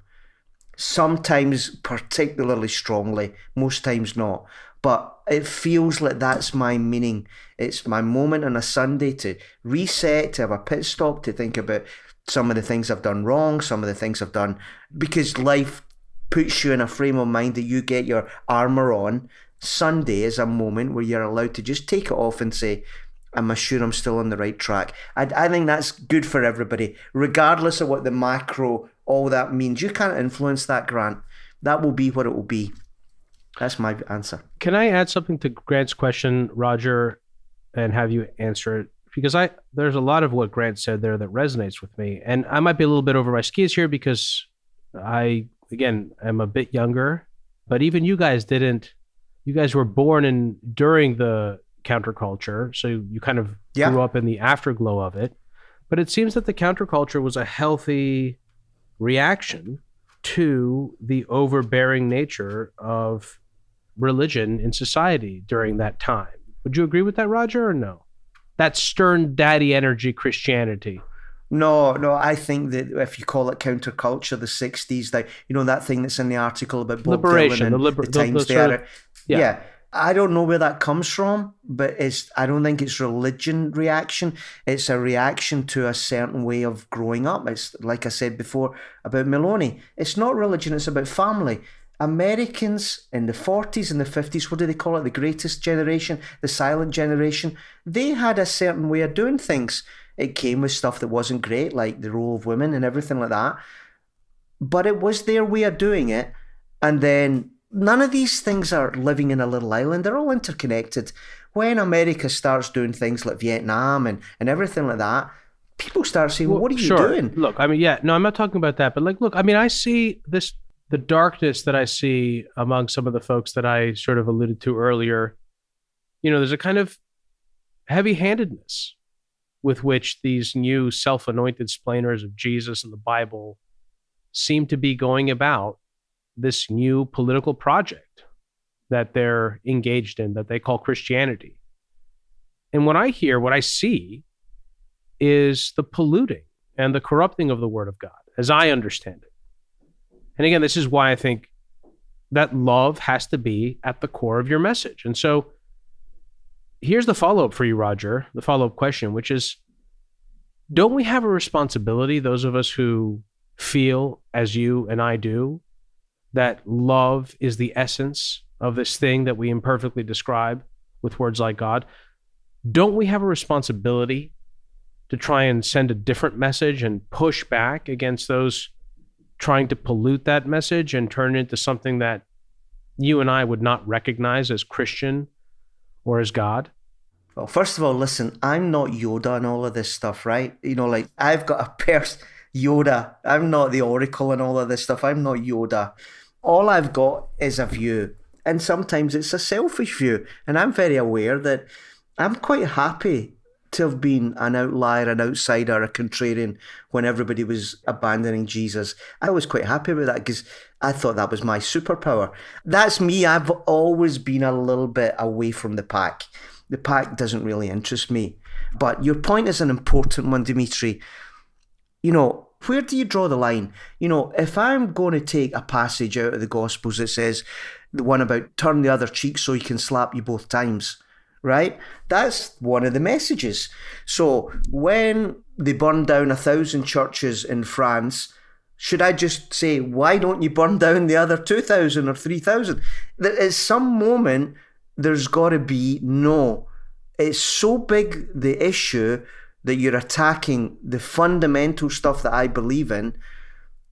Sometimes particularly strongly, most times not. But it feels like that's my meaning. It's my moment on a Sunday to reset, to have a pit stop, to think about some of the things I've done wrong, some of the things I've done, because life puts you in a frame of mind that you get your armour on. Sunday is a moment where you're allowed to just take it off and say, am I sure I'm still on the right track? I think that's good for everybody, regardless of what the macro, all that means. You can't influence that, Grant. That will be what it will be. That's my answer. Can I add something to Grant's question, Roger, and have you answer it? Because there's a lot of what Grant said there that resonates with me. And I might be a little bit over my skis here because I, again, am a bit younger. But even you guys were born during the counterculture. So you kind of grew up in the afterglow of it. But it seems that the counterculture was a healthy reaction to the overbearing nature of religion in society during that time. Would you agree with that, Roger, or no? That stern daddy energy Christianity. No, I think that if you call it counterculture, the 60s, that thing that's in the article about Bob liberation, Dylan and the times they are. Yeah. I don't know where that comes from, but I don't think it's religion reaction. It's a reaction to a certain way of growing up. It's like I said before about Maloney. It's not religion, it's about family. Americans in the 40s and the 50s, what do they call it? The greatest generation, the silent generation. They had a certain way of doing things. It came with stuff that wasn't great, like the role of women and everything like that. But it was their way of doing it. And then none of these things are living in a little island. They're all interconnected. When America starts doing things like Vietnam and everything like that, people start saying, well, what are you doing? Look, I'm not talking about that. But I see the darkness that I see among some of the folks that I sort of alluded to earlier. There's a kind of heavy-handedness with which these new self-anointed splainers of Jesus and the Bible seem to be going about this new political project that they're engaged in, that they call Christianity. And what I see is the polluting and the corrupting of the Word of God, as I understand it. And again, this is why I think that love has to be at the core of your message. And so here's the follow-up for you, Roger, the follow-up question, which is, don't we have a responsibility, those of us who feel as you and I do, that love is the essence of this thing that we imperfectly describe with words like God? Don't we have a responsibility to try and send a different message and push back against those trying to pollute that message and turn it into something that you and I would not recognize as Christian or as God? Well, first of all, listen, I'm not Yoda and all of this stuff, right? Like I've got a Yoda. I'm not the oracle and all of this stuff. I'm not Yoda. All I've got is a view. And sometimes it's a selfish view. And I'm very aware that I'm quite happy to have been an outlier, an outsider, a contrarian when everybody was abandoning Jesus. I was quite happy with that because I thought that was my superpower. That's me. I've always been a little bit away from the pack. The pack doesn't really interest me. But your point is an important one, Demetri. Where do you draw the line? If I'm going to take a passage out of the Gospels that says the one about turn the other cheek so he can slap you both times, right? That's one of the messages. So when they burned down 1,000 churches in France, should I just say, why don't you burn down the other 2,000 or 3,000? At some moment, there's got to be no. It's so big, the issue, that you're attacking the fundamental stuff that I believe in,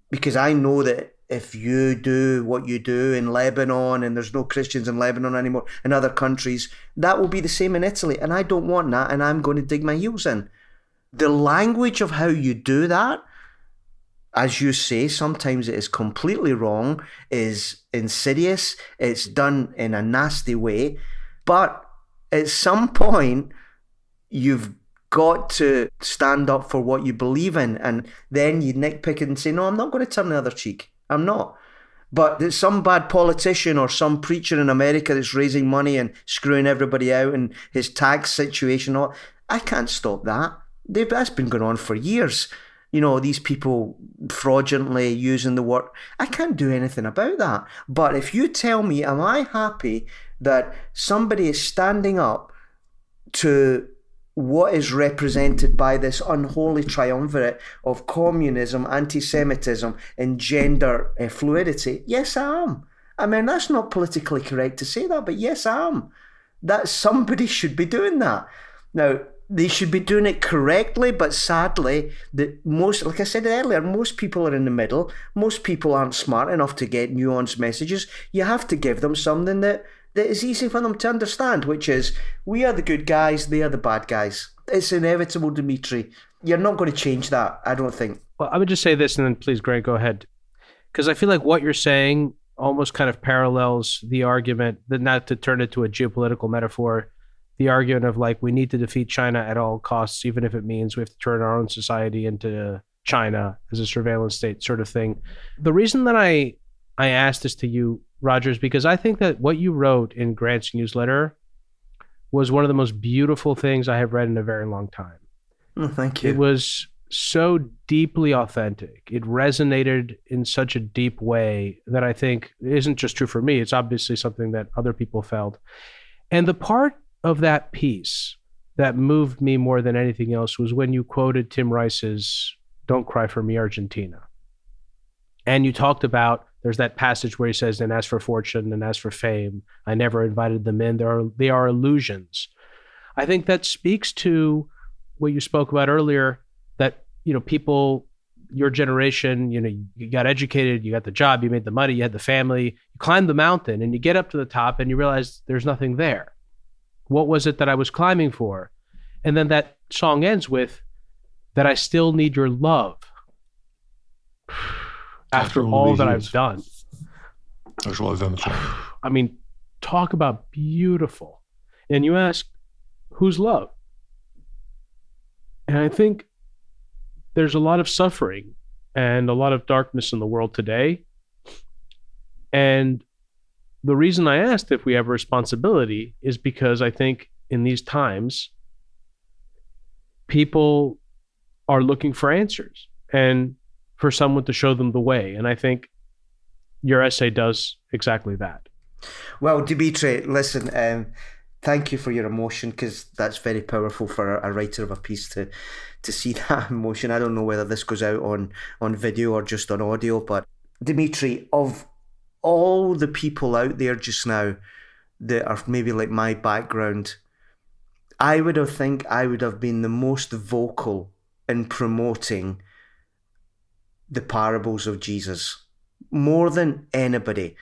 because I know that if you do what you do in Lebanon and there's no Christians in Lebanon anymore, in other countries, that will be the same in Italy. And I don't want that, and I'm going to dig my heels in. The language of how you do that, as you say, sometimes it is completely wrong, is insidious, it's done in a nasty way. But at some point, you've got to stand up for what you believe in, and then you nitpick it and say, no, I'm not going to turn the other cheek. I'm not. But there's some bad politician or some preacher in America that's raising money and screwing everybody out and his tax situation. I can't stop that. That's been going on for years. These people fraudulently using the word. I can't do anything about that. But if you tell me, am I happy that somebody is standing up to what is represented by this unholy triumvirate of communism, anti-Semitism, and gender fluidity? Yes, I am. I mean, that's not politically correct to say that, but yes, I am. That somebody should be doing that. Now, they should be doing it correctly, but sadly, like I said earlier, most people are in the middle. Most people aren't smart enough to get nuanced messages. You have to give them something that is easy for them to understand, which is, we are the good guys, they are the bad guys. It's inevitable, Demetri. You're not going to change that, I don't think. Well, I would just say this, and then please, Greg, go ahead. Because I feel like what you're saying almost kind of parallels the argument, that not to turn it to a geopolitical metaphor, the argument of like, we need to defeat China at all costs, even if it means we have to turn our own society into China as a surveillance state sort of thing. The reason that I asked this to you, Roger, is because I think that what you wrote in Grant's newsletter was one of the most beautiful things I have read in a very long time. Oh, thank you. It was so deeply authentic. It resonated in such a deep way that I think isn't just true for me. It's obviously something that other people felt. And the part of that piece that moved me more than anything else was when you quoted Tim Rice's "Don't Cry for Me, Argentina." And you talked about, there's that passage where he says, and as for fortune and as for fame, I never invited them in. They are illusions. I think that speaks to what you spoke about earlier, that, people, your generation, you got educated, you got the job, you made the money, you had the family, you climbed the mountain, and you get up to the top and you realize there's nothing there. What was it that I was climbing for? And then that song ends with, that I still need your love after all that I've done. That's what I've done. I mean, talk about beautiful. And you ask, who's love? And I think there's a lot of suffering and a lot of darkness in the world today. And the reason I asked if we have a responsibility is because I think in these times, people are looking for answers and for someone to show them the way. And I think your essay does exactly that. Well, Demetri, listen, Thank you for your emotion, because that's very powerful for a writer of a piece to see that emotion. I don't know whether this goes out on video or just on audio, but Demetri, of all the people out there just now that are maybe like my background, I would have been the most vocal in promoting the parables of Jesus, more than anybody,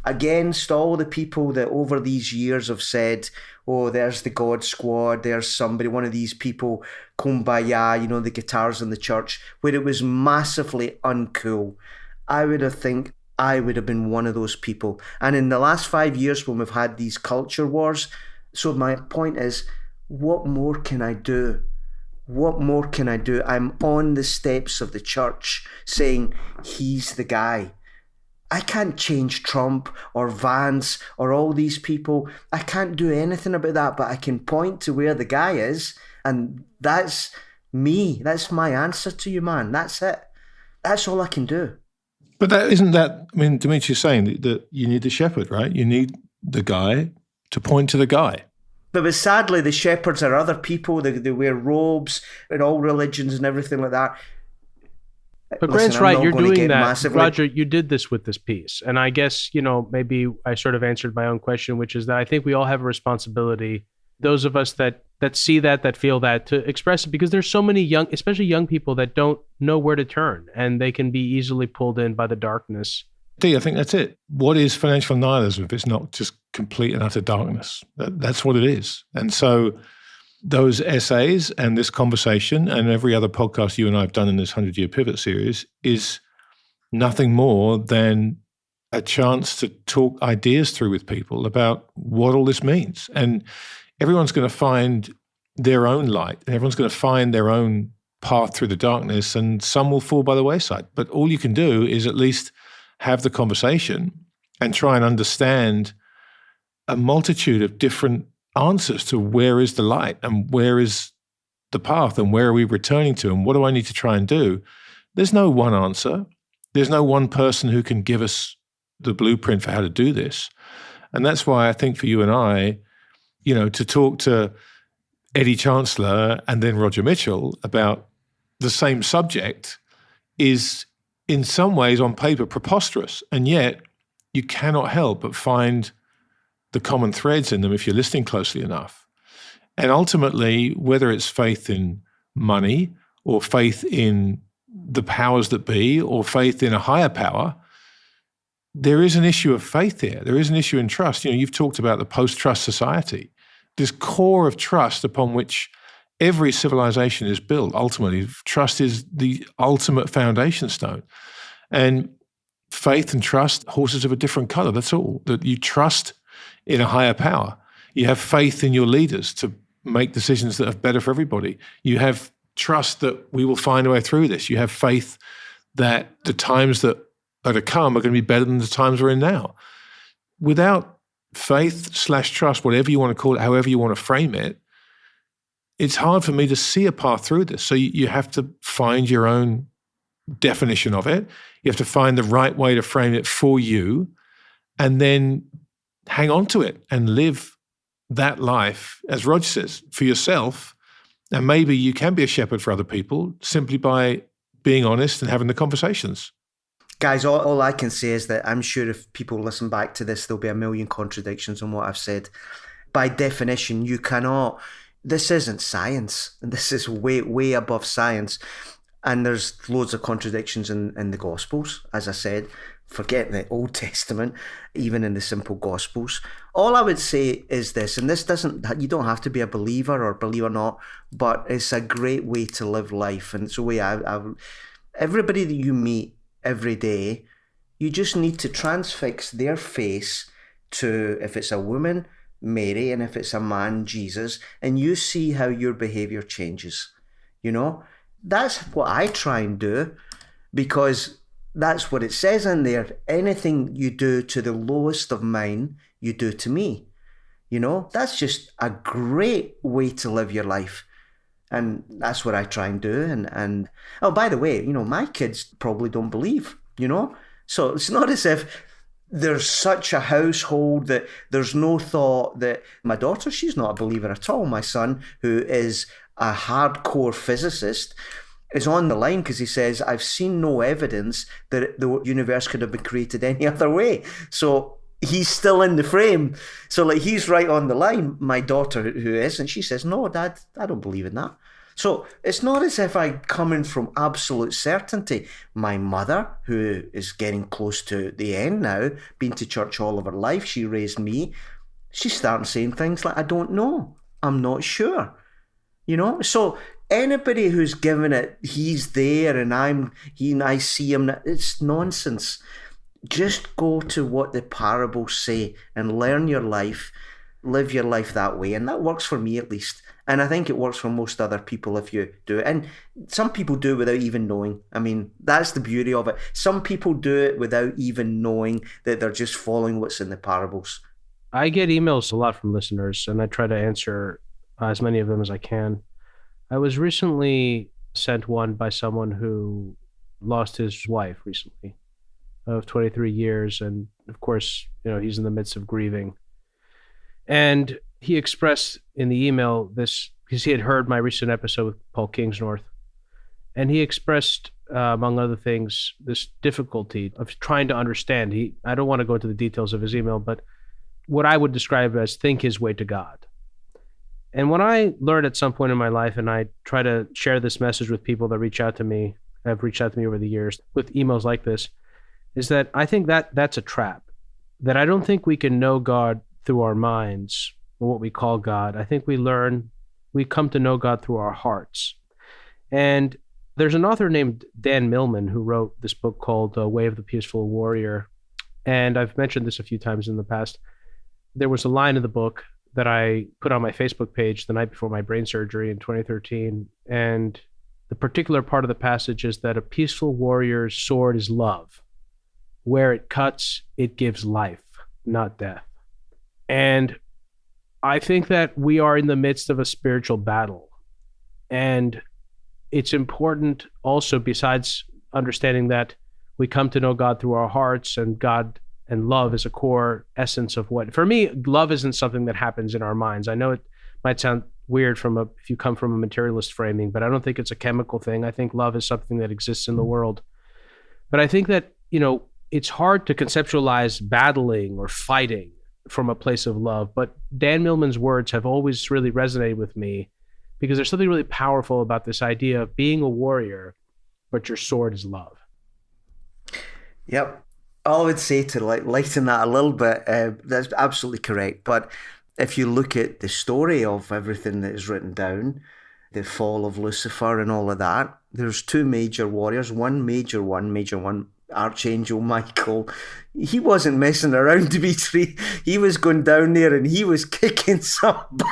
against all the people that over these years have said, oh, there's the God Squad, there's somebody, one of these people, kumbaya, the guitars in the church, where it was massively uncool. I would have been one of those people. And in the last 5 years when we've had these culture wars, so my point is, what more can I do? What more can I do? I'm on the steps of the church saying, he's the guy. I can't change Trump or Vance or all these people. I can't do anything about that, but I can point to where the guy is, and that's me. That's my answer to you, man. That's it. That's all I can do. But Dimitri's saying that you need the shepherd, right? You need the guy to point to the guy. But sadly, the shepherds are other people. They wear robes in all religions and everything like that. But Grant's right. You're doing that. Massively. Roger, you did this with this piece. And I guess, maybe I sort of answered my own question, which is that I think we all have a responsibility, those of us that see that feel that, to express it, because there's so many especially young people that don't know where to turn, and they can be easily pulled in by the darkness. I think that's it. What is financial nihilism if it's not just complete and utter darkness? That's what it is. And so those essays and this conversation and every other podcast you and I have done in this 100-Year Pivot series is nothing more than a chance to talk ideas through with people about what all this means. And everyone's going to find their own light, and everyone's going to find their own path through the darkness, and some will fall by the wayside. But all you can do is at least have the conversation and try and understand a multitude of different answers to where is the light and where is the path and where are we returning to and what do I need to try and do? There's no one answer. There's no one person who can give us the blueprint for how to do this. And that's why I think for you and I, to talk to Eddie Chancellor and then Roger Mitchell about the same subject is in some ways on paper preposterous, and yet you cannot help but find the common threads in them if you're listening closely enough. And ultimately, whether it's faith in money or faith in the powers that be or faith in a higher power, there is an issue of faith here. There is an issue in trust. You've talked about the post-trust society, this core of trust upon which every civilization is built. Ultimately, trust is the ultimate foundation stone. And faith and trust, horses of a different color, that's all. That you trust in a higher power. You have faith in your leaders to make decisions that are better for everybody. You have trust that we will find a way through this. You have faith that the times that are to come are going to be better than the times we're in now. Without faith/trust, whatever you want to call it, however you want to frame it, it's hard for me to see a path through this. So you have to find your own definition of it. You have to find the right way to frame it for you, and then hang on to it and live that life, as Roger says, for yourself. And maybe you can be a shepherd for other people simply by being honest and having the conversations. Guys, all I can say is that I'm sure if people listen back to this, there'll be a million contradictions on what I've said. By definition, you cannot... This isn't science. This is way, way above science. And there's loads of contradictions in the Gospels, as I said. Forget the Old Testament, even in the simple Gospels. All I would say is this, and this doesn't, you don't have to be a believer or believe or not, but it's a great way to live life. And it's a way everybody that you meet every day, you just need to transfix their face to, if it's a woman, Mary, and if it's a man, Jesus, and you see how your behavior changes. That's what I try and do, because that's what it says in there. Anything you do to the lowest of mine, you do to me. That's just a great way to live your life. And that's what I try and do. And oh, by the way, my kids probably don't believe, so it's not as if there's such a household that there's no thought that my daughter, she's not a believer at all. My son, who is a hardcore physicist, is on the line because he says, I've seen no evidence that the universe could have been created any other way. So he's still in the frame. So like he's right on the line. My daughter, who is, and she says, no, Dad, I don't believe in that. So it's not as if I'm coming from absolute certainty. My mother, who is getting close to the end now, been to church all of her life, she raised me, she's starting saying things like, I don't know, I'm not sure. So anybody who's given it, he's there and I see him, it's nonsense. Just go to what the parables say and learn your life, live your life that way. And that works for me at least. And I think it works for most other people if you do it. And some people do it without even knowing. I mean, that's the beauty of it. Some people do it without even knowing that they're just following what's in the parables. I get emails a lot from listeners, and I try to answer as many of them as I can. I was recently sent one by someone who lost his wife recently of 23 years. And of course, he's in the midst of grieving. And he expressed in the email this, because he had heard my recent episode with Paul Kingsnorth. And he expressed, among other things, this difficulty of trying to understand. I don't want to go into the details of his email, but what I would describe as think his way to God. And when I learned at some point in my life, and I try to share this message with people that have reached out to me over the years with emails like this, is that I think that that's a trap. That I don't think we can know God through our minds, or what we call God. I think we come to know God through our hearts. And there's an author named Dan Millman who wrote this book called Way of the Peaceful Warrior. And I've mentioned this a few times in the past. There was a line in the book that I put on my Facebook page the night before my brain surgery in 2013. And the particular part of the passage is that a peaceful warrior's sword is love. Where it cuts, it gives life, not death. And I think that we are in the midst of a spiritual battle. And it's important also, besides understanding that we come to know God through our hearts, and God and love is a core essence of what, for me, love isn't something that happens in our minds. I know it might sound weird if you come from a materialist framing, but I don't think it's a chemical thing. I think love is something that exists in the world. But I think that, it's hard to conceptualize battling or fighting from a place of love. But Dan Millman's words have always really resonated with me, because there's something really powerful about this idea of being a warrior, but your sword is love. Yep. All I would say to lighten that a little bit, that's absolutely correct. But if you look at the story of everything that is written down, the fall of Lucifer and all of that, there's two major warriors, one major one, Archangel Michael. He wasn't messing around, Demetri. He was going down there and he was kicking some butt.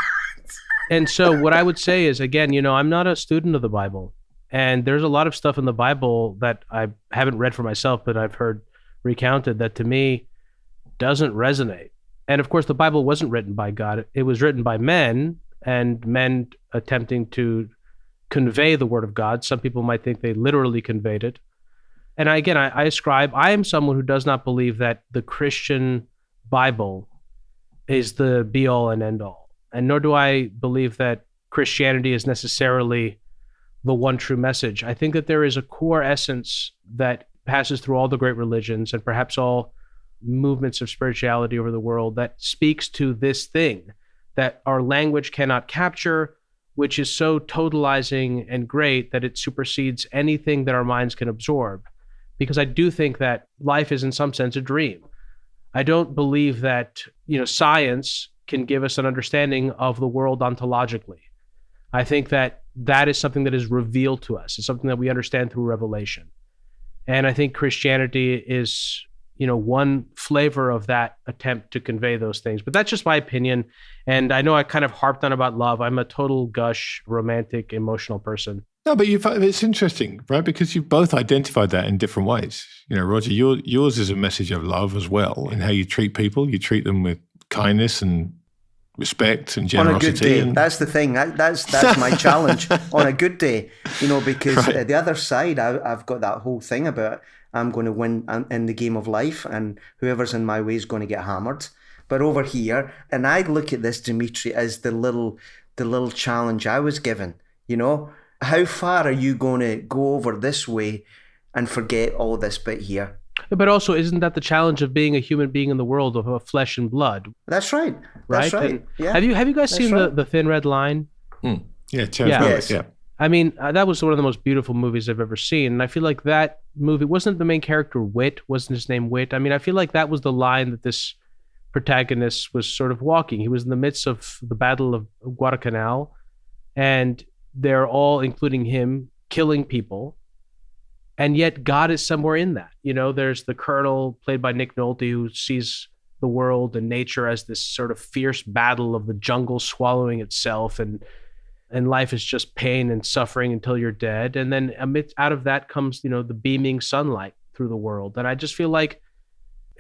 And so what I would say is, again, I'm not a student of the Bible. And there's a lot of stuff in the Bible that I haven't read for myself, but I've heard recounted that to me doesn't resonate. And of course, the Bible wasn't written by God. It was written by men, and men attempting to convey the word of God. Some people might think they literally conveyed it. And I am someone who does not believe that the Christian Bible is the be all and end all. And nor do I believe that Christianity is necessarily the one true message. I think that there is a core essence that passes through all the great religions and perhaps all movements of spirituality over the world that speaks to this thing that our language cannot capture, which is so totalizing and great that it supersedes anything that our minds can absorb. Because I do think that life is in some sense a dream. I don't believe that, science can give us an understanding of the world ontologically. I think that that is something that is revealed to us. It's something that we understand through revelation. And I think Christianity is, one flavor of that attempt to convey those things. But that's just my opinion. And I know I kind of harped on about love. I'm a total gush, romantic, emotional person. No, but it's interesting, right? Because you've both identified that in different ways. Roger, yours is a message of love as well, in how you treat people. You treat them with kindness and respect and On generosity. a good day. That's the thing. That's my challenge. On a good day, because Right. the other side, I've got that whole thing about I'm going to win in the game of life, and whoever's in my way is going to get hammered. But over here, and I look at this, Demetri, as the little challenge I was given. How far are you going to go over this way and forget all this bit here? But also, isn't that the challenge of being a human being in the world of flesh and blood? That's right. Right? That's right. And yeah. Have you guys seen right. the Thin Red Line? Yeah, Yes. yeah. I mean, that was one of the most beautiful movies I've ever seen. And I feel like that movie, wasn't the main character Wit? Wasn't his name Wit? I mean, I feel like that was the line that this protagonist was sort of walking. He was in the midst of the Battle of Guadalcanal, and they're all, including him, killing people. And yet God is somewhere in that. There's the colonel played by Nick Nolte who sees the world and nature as this sort of fierce battle of the jungle swallowing itself, and life is just pain and suffering until you're dead. And then out of that comes, the beaming sunlight through the world. And I just feel like,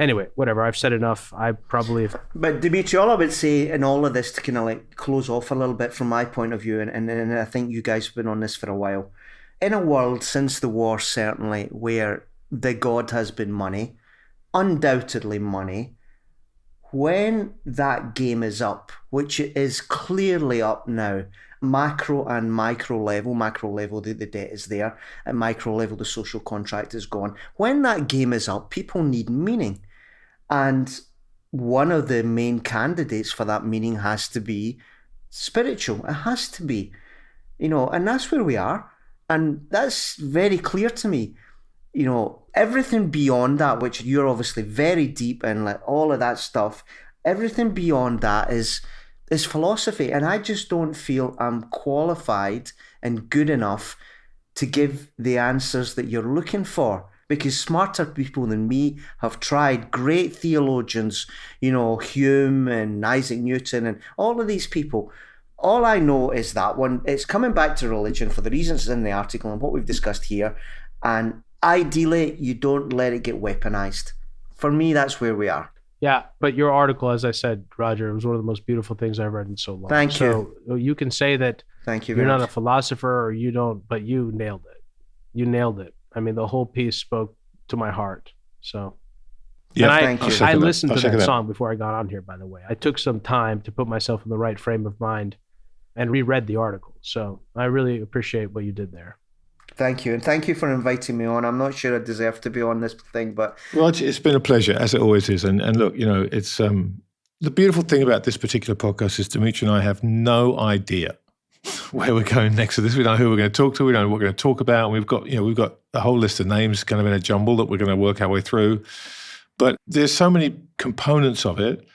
anyway, whatever, I've said enough. I probably have. But Demetri, all I would say in all of this, to kind of like close off a little bit from my point of view, and I think you guys have been on this for a while, in a world since the war, certainly, where the god has been money, undoubtedly money, when that game is up, which is clearly up now, macro and micro level, the debt is there, at micro level, the social contract is gone. When that game is up, people need meaning. And one of the main candidates for that meaning has to be spiritual. It has to be, and that's where we are. And that's very clear to me. Everything beyond that, which you're obviously very deep in, like all of that stuff, everything beyond that is philosophy. And I just don't feel I'm qualified and good enough to give the answers that you're looking for. Because smarter people than me have tried, great theologians, Hume and Isaac Newton and all of these people. All I know is that one, it's coming back to religion for the reasons in the article and what we've discussed here. And ideally, you don't let it get weaponized. For me, that's where we are. Yeah, but your article, as I said, Roger, it was one of the most beautiful things I've read in so long. Thank you. So you can say that Thank you you're very not much. a philosopher or you don't, but you nailed it. You nailed it. I mean, the whole piece spoke to my heart. So, Yeah, thank you. I listened to I'll that song before I got on here, by the way. I took some time to put myself in the right frame of mind and reread the article. So I really appreciate what you did there. Thank you. And thank you for inviting me on. I'm not sure I deserve to be on this thing, but... Roger, it's been a pleasure, as it always is. And look, it's the beautiful thing about this particular podcast is Demetri and I have no idea where we're going next with this. We don't know who we're going to talk to. We don't know what we're going to talk about. And we've got a whole list of names kind of in a jumble that we're going to work our way through. But there's so many components of it.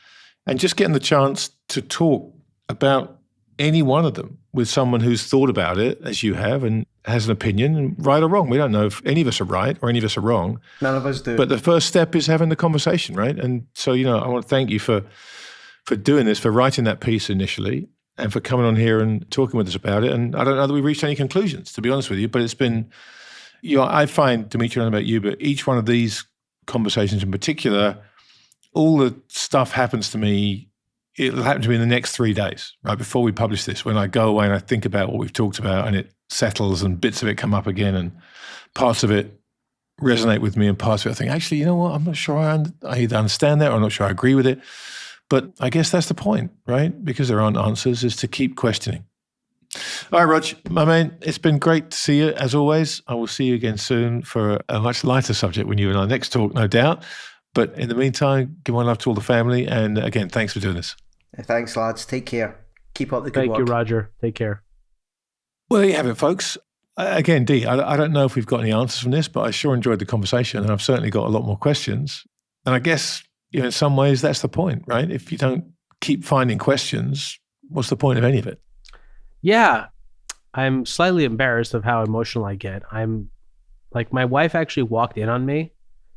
And just getting the chance to talk about any one of them with someone who's thought about it, as you have, and has an opinion, and right or wrong. We don't know if any of us are right or any of us are wrong. None of us do. But the first step is having the conversation, right? And so, I want to thank you for doing this, for writing that piece initially, and for coming on here and talking with us about it. And I don't know that we've reached any conclusions, to be honest with you, but it's been, I find, Demetri, I don't know about you, but each one of these conversations in particular, all the stuff happens to me. It'll happen to me in the next 3 days, right before we publish this, when I go away and I think about what we've talked about and it settles and bits of it come up again and parts of it resonate with me and parts of it I think, actually, you know what, I'm not sure I either understand that or I'm not sure I agree with it. But I guess that's the point, right? Because there aren't answers, is to keep questioning. All right, Rog, my man, it's been great to see you, as always. I will see you again soon for a much lighter subject when you and I next talk, no doubt. But in the meantime, give my love to all the family. And again, thanks for doing this. Thanks, lads. Take care. Keep up the good work. Thank you, Roger. Take care. Well, there you have it, folks. Again, Dee, I don't know if we've got any answers from this, but I sure enjoyed the conversation, and I've certainly got a lot more questions. And I guess, in some ways, that's the point, right? If you don't keep finding questions, what's the point of any of it? Yeah. I'm slightly embarrassed of how emotional I get. I'm like, my wife actually walked in on me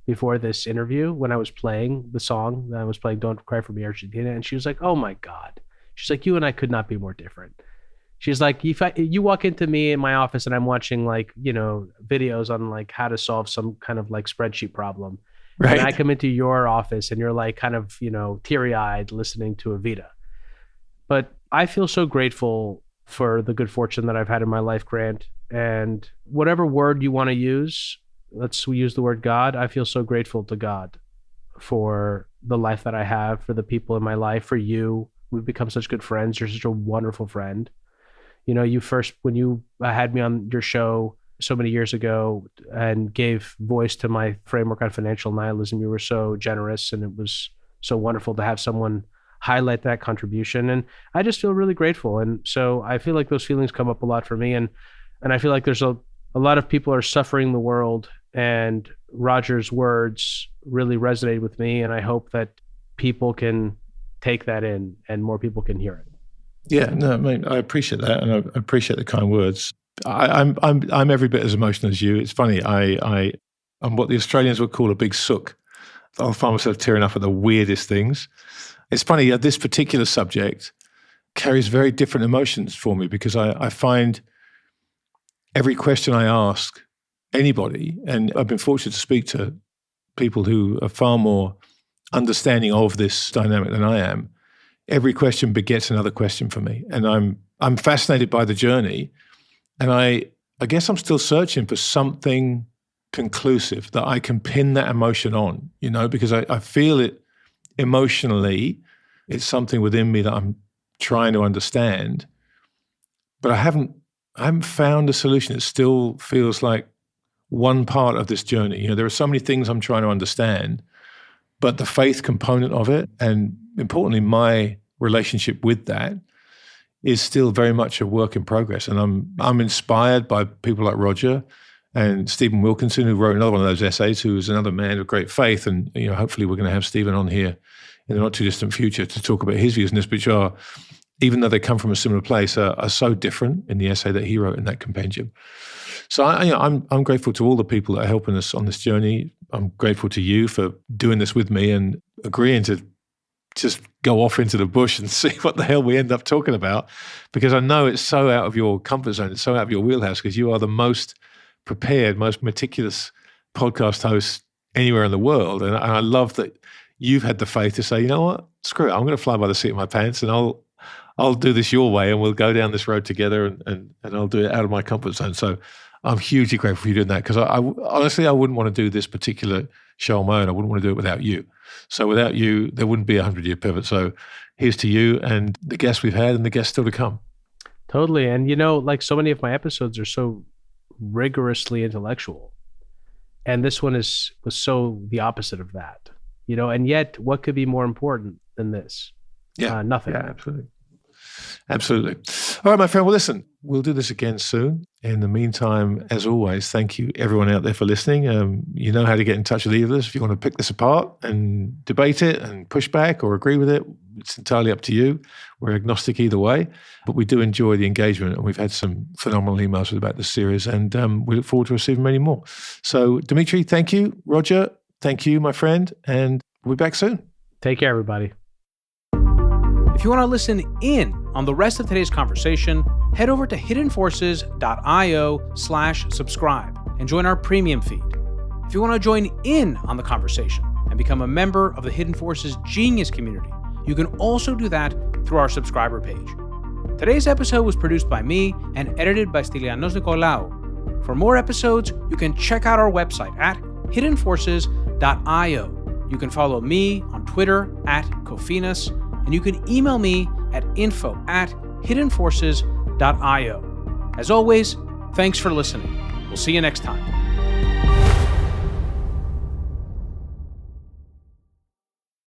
before this interview when I was playing the song that I was playing, Don't Cry For Me, Argentina. And she was like, oh my God. She's like, you and I could not be more different. She's like, if you walk into me in my office and I'm watching videos on how to solve some kind of spreadsheet problem. Right. And I come into your office and you're kind of, teary-eyed listening to Evita. But I feel so grateful for the good fortune that I've had in my life, Grant. And whatever word you want to use, let's use the word God. I feel so grateful to God for the life that I have, for the people in my life, for you. We've become such good friends. You're such a wonderful friend. You know, when you had me on your show so many years ago and gave voice to my framework on financial nihilism, you were so generous, and it was so wonderful to have someone highlight that contribution. And I just feel really grateful. And so I feel like those feelings come up a lot for me. And I feel like there's a lot of people are suffering in the world, and Roger's words really resonated with me. And I hope that people can take that in and more people can hear it. Yeah, no, I mean, I appreciate that, and I appreciate the kind words. I'm every bit as emotional as you. It's funny, I'm what the Australians would call a big sook. I'll find myself tearing up at the weirdest things. It's funny, this particular subject carries very different emotions for me, because I find every question I ask anybody, and I've been fortunate to speak to people who are far more understanding of this dynamic than I am, every question begets another question for me. And I'm fascinated by the journey. And I guess I'm still searching for something conclusive that I can pin that emotion on, because I feel it emotionally. It's something within me that I'm trying to understand, but I haven't found a solution. It still feels like one part of this journey. There are so many things I'm trying to understand, but the faith component of it, and importantly, my relationship with that, is still very much a work in progress. And I'm inspired by people like Roger and Stephen Wilkinson, who wrote another one of those essays, who is another man of great faith. And hopefully we're going to have Stephen on here in the not too distant future to talk about his views on this, which are, even though they come from a similar place, are so different in the essay that he wrote in that compendium. So I'm grateful to all the people that are helping us on this journey. I'm grateful to you for doing this with me and agreeing to just go off into the bush and see what the hell we end up talking about, because I know it's so out of your comfort zone, it's so out of your wheelhouse, because you are the most prepared, most meticulous podcast host anywhere in the world. And I love that you've had the faith to say, you know what, screw it, I'm going to fly by the seat of my pants, and I'll do this your way, and we'll go down this road together, and I'll do it out of my comfort zone. So I'm hugely grateful for you doing that, because I honestly, I wouldn't want to do this particular show on my own. I wouldn't want to do it without you. So without you, there wouldn't be 100-Year Pivot. So here's to you and the guests we've had and the guests still to come. Totally. And like so many of my episodes are so rigorously intellectual, and this one was so the opposite of that, and yet what could be more important than this? Yeah. Nothing. Yeah, absolutely. All right, my friend. Well, listen, we'll do this again soon. In the meantime, as always, thank you everyone out there for listening. You know how to get in touch with either of us. If you want to pick this apart and debate it and push back or agree with it, it's entirely up to you. We're agnostic either way, but we do enjoy the engagement, and we've had some phenomenal emails about this series, and we look forward to receiving many more. So, Demetri, thank you. Roger, thank you, my friend, and we'll be back soon. Take care, everybody. If you want to listen in on the rest of today's conversation, head over to hiddenforces.io/subscribe and join our premium feed. If you want to join in on the conversation and become a member of the Hidden Forces Genius community, you can also do that through our subscriber page. Today's episode was produced by me and edited by Stylianos Nicolaou. For more episodes, you can check out our website at hiddenforces.io. You can follow me on Twitter at Kofinas, and you can email me at info@hiddenforces.io. As always, thanks for listening. We'll see you next time.